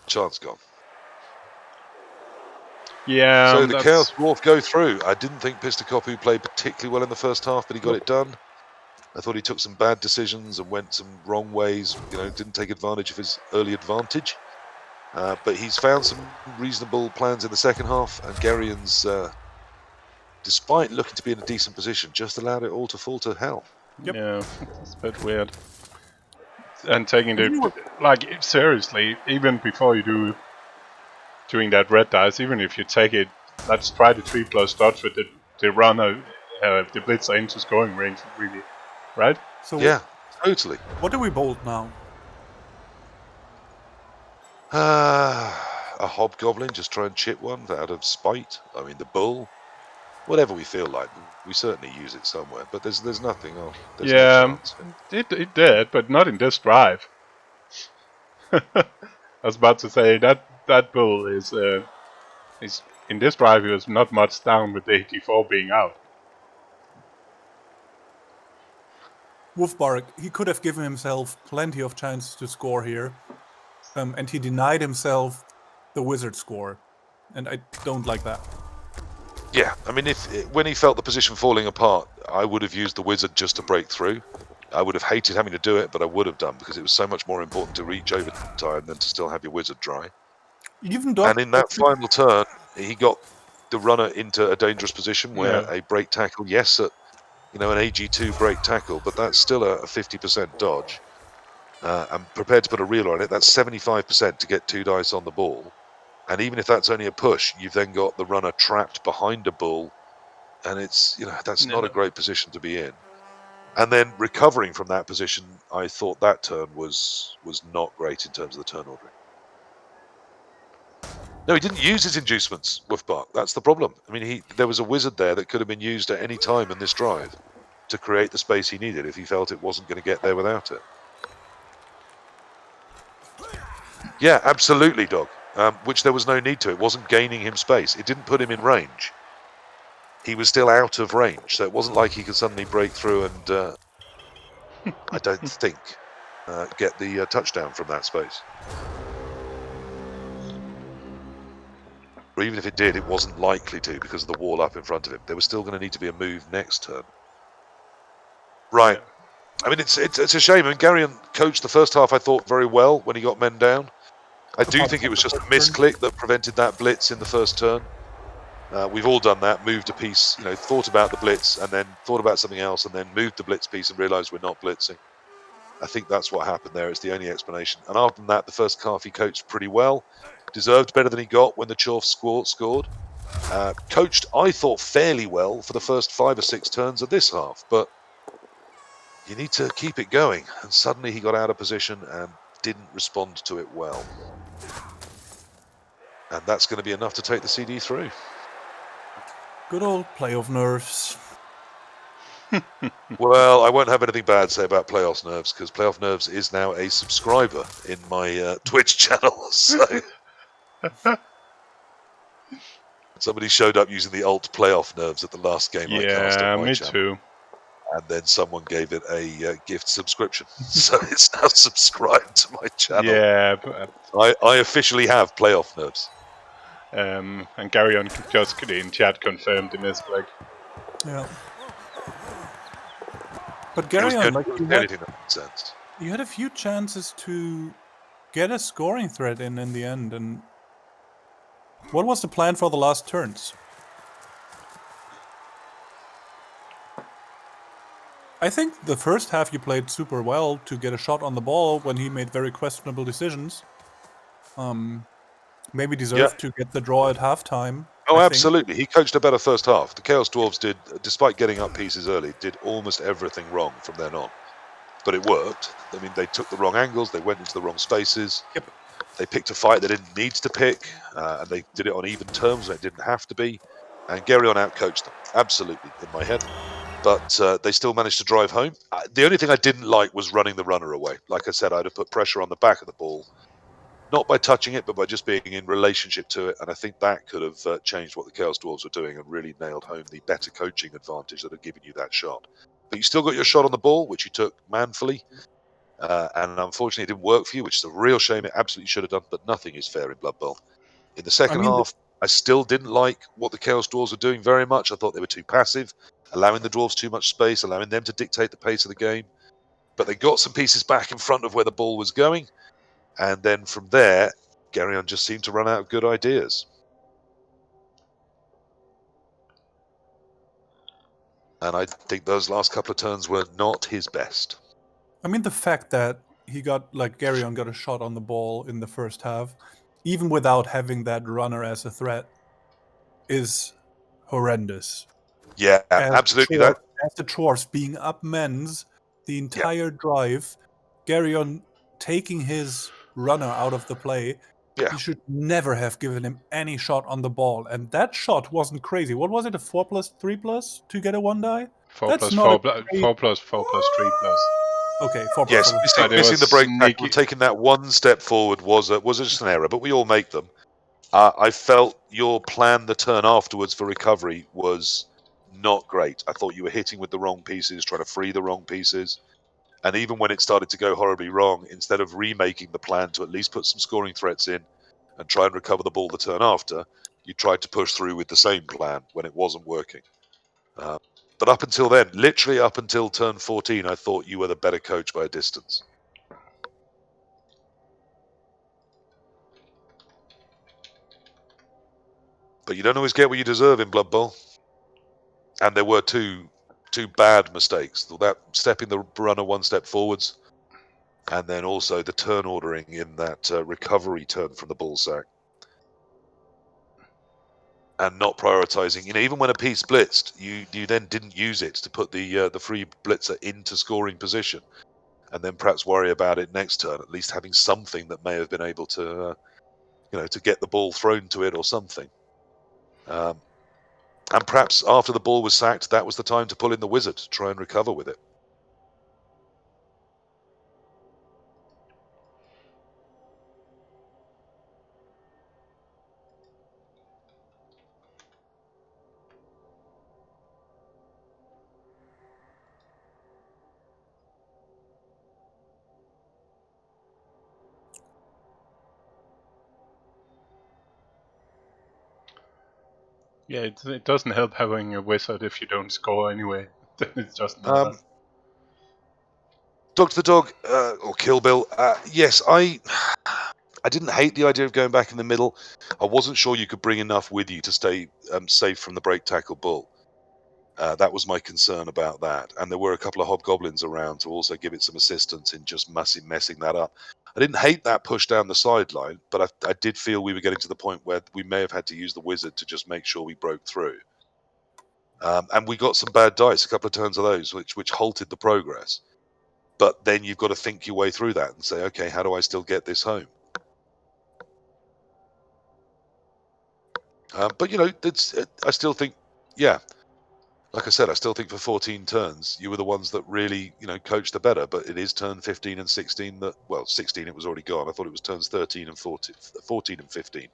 chance gone. Yeah. So the Chaos Dwarf go through. I didn't think Pistacoppu played particularly well in the first half, but he got it done. I thought he took some bad decisions and went some wrong ways. You know, didn't take advantage of his early advantage. But he's found some reasonable plans in the second half, and Geryon's, despite looking to be in a decent position, just allowed it all to fall to hell. Yep. Yeah, it's a bit weird. And taking the like seriously, even before you doing that red dice, even if you take it, let's try the 3+ dodge with the runner, the blitzer into scoring range, really, right? So Yeah, totally. what do we bolt now? A hobgoblin, just try and chip one out of spite. I mean, the bull, whatever we feel like, we certainly use it somewhere. But there's nothing. There's no chance. It did, but not in this drive. I was about to say that bull is in this drive. He was not much down with the 84 being out. Wolfbark, he could have given himself plenty of chances to score here. And he denied himself the wizard score. And I don't like that. Yeah, I mean, when he felt the position falling apart, I would have used the wizard just to break through. I would have hated having to do it, but I would have done, because it was so much more important to reach over time than to still have your wizard dry. And in that final turn, he got the runner into a dangerous position where a break tackle, yes, an AG2 break tackle, but that's still a 50% dodge. I'm prepared to put a reel on it. That's 75% to get 2 dice on the ball. And even if that's only a push, you've then got the runner trapped behind a bull. And it's, that's not a great position to be in. And then recovering from that position, I thought that turn was not great in terms of the turn ordering. No, he didn't use his inducements, Wolfbark. That's the problem. I mean, there was a wizard there that could have been used at any time in this drive to create the space he needed if he felt it wasn't going to get there without it. Yeah, absolutely, Dog. Which there was no need to. It wasn't gaining him space. It didn't put him in range. He was still out of range, so it wasn't like he could suddenly break through and, I don't think, get the touchdown from that space. Or even if it did, it wasn't likely to because of the wall up in front of him. There was still going to need to be a move next turn. Right. I mean, it's a shame. I mean, Geryon coached the first half, I thought, very well when he got men down. I do think it was just a misclick that prevented that blitz in the first turn. We've all done that, moved a piece, thought about the blitz and then thought about something else and then moved the blitz piece and realised we're not blitzing. I think that's what happened there. It's the only explanation. And other than that, the first half he coached pretty well. Deserved better than he got when the Dwarf scored. Coached, I thought, fairly well for the first 5 or 6 turns of this half. But you need to keep it going. And suddenly he got out of position and didn't respond to it well. And that's going to be enough to take the CD through. Good old playoff nerves. Well, I won't have anything bad to say about Playoff Nerves because Playoff Nerves is now a subscriber in my Twitch channel. So somebody showed up using the alt Playoff Nerves at the last game I cast on my me channel. too. And then someone gave it a gift subscription. So it's now subscribed to my channel. Yeah, I officially have Playoff Nerves. and Geryon just in chat confirmed in his like. Yeah. But It was Geryon, good. like, It was anything that makes sense. you had a few chances to get a scoring threat in the end. And what was the plan for the last turns? I think the first half you played super well to get a shot on the ball when he made very questionable decisions. Maybe deserved to get the draw at halftime. Oh, I think. absolutely. He coached a better first half. The Chaos Dwarves did, despite getting up pieces early, did almost everything wrong from then on. But it worked. I mean, they took the wrong angles. They went into the wrong spaces. Yep. They picked a fight they didn't need to pick. And they did it on even terms when it didn't have to be. And Geryon outcoached them. Absolutely, in my head. But they still managed to drive home. The only thing I didn't like was running the runner away. Like I said, I'd have put pressure on the back of the ball. Not by touching it, but by just being in relationship to it. And I think that could have changed what the Chaos Dwarves were doing and really nailed home the better coaching advantage that had given you that shot. But you still got your shot on the ball, which you took manfully. And unfortunately, it didn't work for you, which is a real shame. It absolutely should have done, but nothing is fair in Blood Bowl. In the second half, I still didn't like what the Chaos Dwarves were doing very much. I thought they were too passive, allowing the Dwarves too much space, allowing them to dictate the pace of the game. But they got some pieces back in front of where the ball was going. And then from there, Geryon just seemed to run out of good ideas. And I think those last couple of turns were not his best. I mean, the fact that he got, like, Geryon got a shot on the ball in the first half, even without having that runner as a threat, is horrendous. Yeah, absolutely. As the Dwarfs being up men's the entire drive, Geryon taking his runner out of the play, you should never have given him any shot on the ball. And that shot wasn't crazy. What was it, a 4+, 3+ to get a 1-die? 4+4+4+3+. Okay, 4+4. Yes, missing the break tackle, taking that one step forward was just an error, but we all make them. I felt your plan the turn afterwards for recovery was not great. I thought you were hitting with the wrong pieces, trying to free the wrong pieces. And even when it started to go horribly wrong, instead of remaking the plan to at least put some scoring threats in and try and recover the ball the turn after, you tried to push through with the same plan when it wasn't working. But up until then, literally up until turn 14, I thought you were the better coach by a distance. But you don't always get what you deserve in Blood Bowl. And there were two bad mistakes. That stepping the runner one step forwards, and then also the turn ordering in that recovery turn from the ball sack. And not prioritizing. You know, even when a piece blitzed, you then didn't use it to put the free blitzer into scoring position, and then perhaps worry about it next turn. At least having something that may have been able to, to get the ball thrown to it or something. And perhaps after the ball was sacked, that was the time to pull in the wizard to try and recover with it. Yeah, it doesn't help having a wizard if you don't score anyway. It's just not Dog to the Dog, or Kill Bill. Yes, I didn't hate the idea of going back in the middle. I wasn't sure you could bring enough with you to stay safe from the break tackle bull. That was my concern about that. And there were a couple of hobgoblins around to also give it some assistance in just messing that up. I didn't hate that push down the sideline, but I did feel we were getting to the point where we may have had to use the wizard to just make sure we broke through. And we got some bad dice, a couple of turns of those, which halted the progress. But then you've got to think your way through that and say, okay, how do I still get this home? But, you know, I still think, yeah, like I said, I still think for 14 turns, you were the ones that really, you know, coached the better. But it is turn 15 and 16 that, well, 16, it was already gone. I thought it was turns 13 and 14 and 15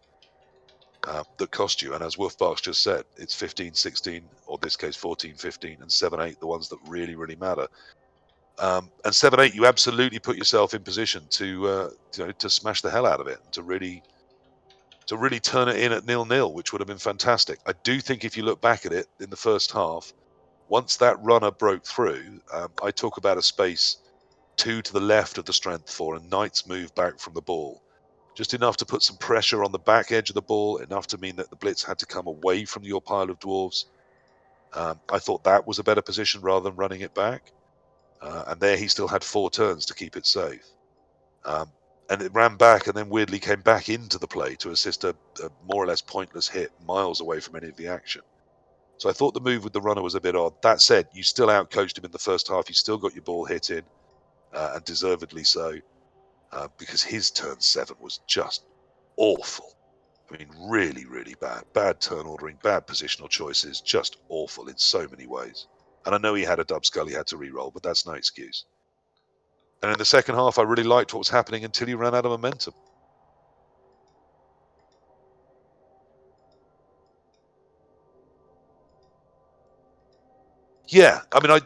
that cost you. And as Wolfbarks just said, it's 15, 16, or in this case, 14, 15, and 7, 8, the ones that really, really matter. And 7, 8, you absolutely put yourself in position to, you know, to smash the hell out of it, and to really turn it in at 0-0, which would have been fantastic. I do think if you look back at it in the first half, once that runner broke through, I talk about a space 2 to the left of the strength 4, and knights move back from the ball. Just enough to put some pressure on the back edge of the ball, enough to mean that the blitz had to come away from your pile of dwarves. I thought that was a better position rather than running it back. And there he still had 4 turns to keep it safe. And it ran back and then weirdly came back into the play to assist a more or less pointless hit miles away from any of the action. So I thought the move with the runner was a bit odd. That said, you still outcoached him in the first half. You still got your ball hit in, and deservedly so, because his turn 7 was just awful. I mean, really, really bad. Bad turn ordering, bad positional choices, just awful in so many ways. And I know he had a dub skull he had to re-roll, but that's no excuse. And in the second half, I really liked what was happening until he ran out of momentum. Yeah, I mean,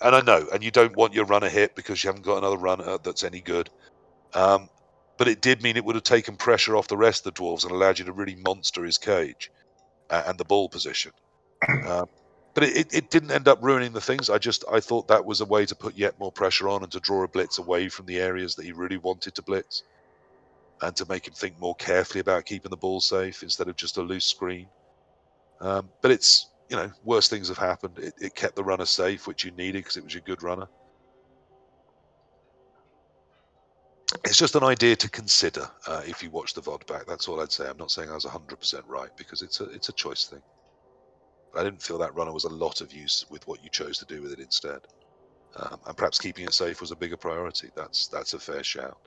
I know, and you don't want your runner hit because you haven't got another runner that's any good. But it did mean it would have taken pressure off the rest of the dwarves and allowed you to really monster his cage and the ball position. But it didn't end up ruining the things. I thought that was a way to put yet more pressure on and to draw a blitz away from the areas that he really wanted to blitz, and to make him think more carefully about keeping the ball safe instead of just a loose screen. But it's, you know, worse things have happened. It kept the runner safe, which you needed because it was your good runner. It's just an idea to consider if you watch the VOD back. That's all I'd say. I'm not saying I was 100% right, because it's a choice thing. I didn't feel that runner was a lot of use with what you chose to do with it instead. And perhaps keeping it safe was a bigger priority. That's a fair shout.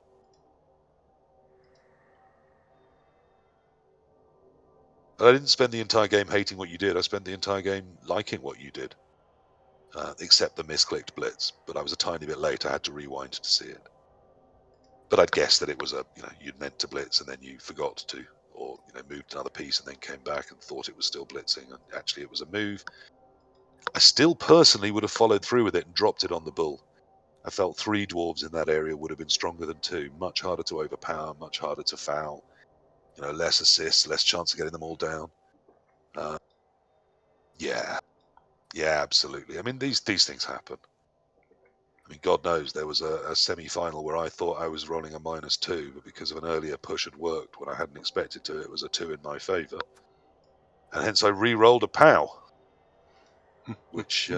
But I didn't spend the entire game hating what you did. I spent the entire game liking what you did, except the misclicked blitz. But I was a tiny bit late. I had to rewind to see it. But I'd guessed that it was you'd meant to blitz and then you forgot to, or moved another piece and then came back and thought it was still blitzing, and actually it was a move. I still personally would have followed through with it and dropped it on the bull. I felt 3 dwarves in that area would have been stronger than 2. Much harder to overpower, much harder to foul. Less assists, less chance of getting them all down. Yeah, absolutely. I mean, these things happen. I mean, God knows there was a semi-final where I thought I was rolling a -2, but because of an earlier push had worked when I hadn't expected to, it was a 2 in my favour. And hence I re-rolled a POW, which,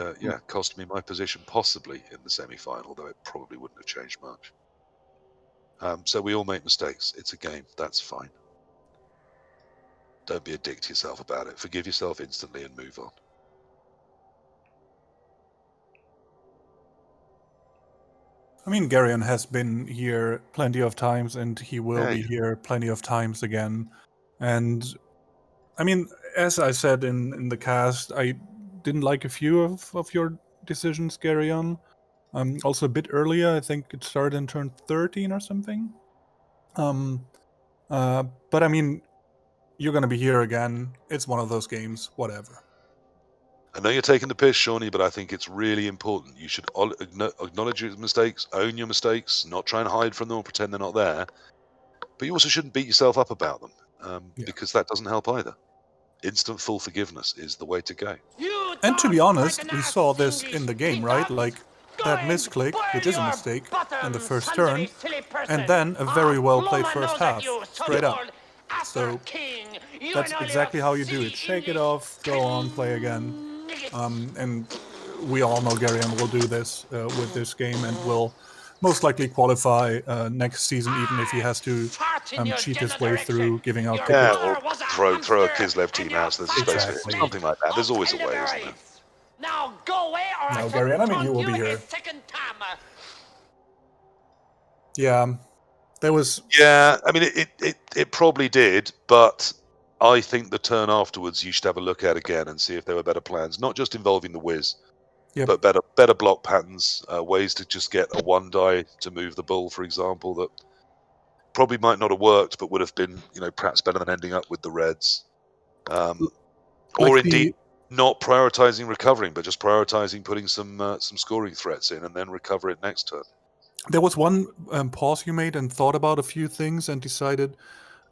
cost me my position possibly in the semi-final, though it probably wouldn't have changed much. So we all make mistakes. It's a game. That's fine. Don't be a dick to yourself about it. Forgive yourself instantly and move on. I mean, Geryon has been here plenty of times, and he will be Yeah. here plenty of times again. And I mean, as I said in the cast, I didn't like a few of your decisions, Geryon. Also a bit earlier, I think it started in turn 13 or something. But I mean, you're gonna be here again. It's one of those games, whatever. I know you're taking the piss, Shawnee, but I think it's really important. You should acknowledge your mistakes, own your mistakes, not try and hide from them or pretend they're not there. But you also shouldn't beat yourself up about them, because that doesn't help either. Instant full forgiveness is the way to go. And to be honest, we saw this in the game, right? Like, that misclick, which is a mistake, in the first turn, and then a very well played first half, straight up. So that's exactly how you do it. Shake it off, go on, play again. And we all know Geryon will do this with this game and will most likely qualify next season, even if he has to cheat his way through giving out Yeah, tickets. or throw a Kislev team out so there's a space for him. Exactly. Something like that. There's always a way, isn't there? Now go away or No, I Geryon, I mean, you taunt will be a here. second time. Yeah, there was. Yeah, I mean, it probably did, but I think the turn afterwards you should have a look at again and see if there were better plans, not just involving the whiz, Yep. but better block patterns, ways to just get a 1 die to move the bull, for example, that probably might not have worked, but would have been, perhaps better than ending up with the reds. Or indeed, not prioritizing recovering, but just prioritizing putting some scoring threats in and then recover it next turn. There was one pause you made and thought about a few things and decided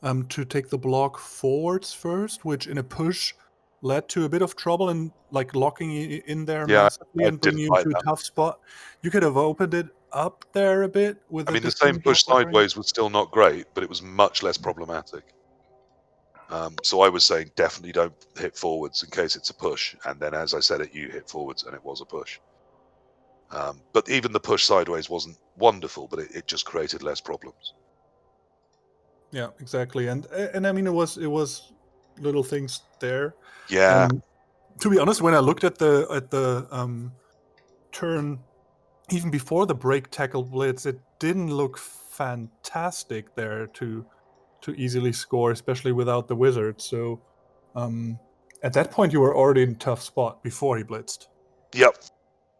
to take the block forwards first, which in a push led to a bit of trouble and like locking you in there massively I and bringing didn't you like into a that. tough spot. You could have opened it up there a bit with I mean, the same push sideways was still not great, but it was much less problematic. So I was saying definitely don't hit forwards in case it's a push, and then as I said it, you hit forwards and it was a push. But even the push sideways wasn't wonderful, but it just created less problems. Yeah, exactly. And I mean, it was little things there. Yeah. To be honest, when I looked at the turn, even before the break tackle blitz, it didn't look fantastic there to easily score, especially without the wizard. So at that point, you were already in a tough spot before he blitzed. Yep.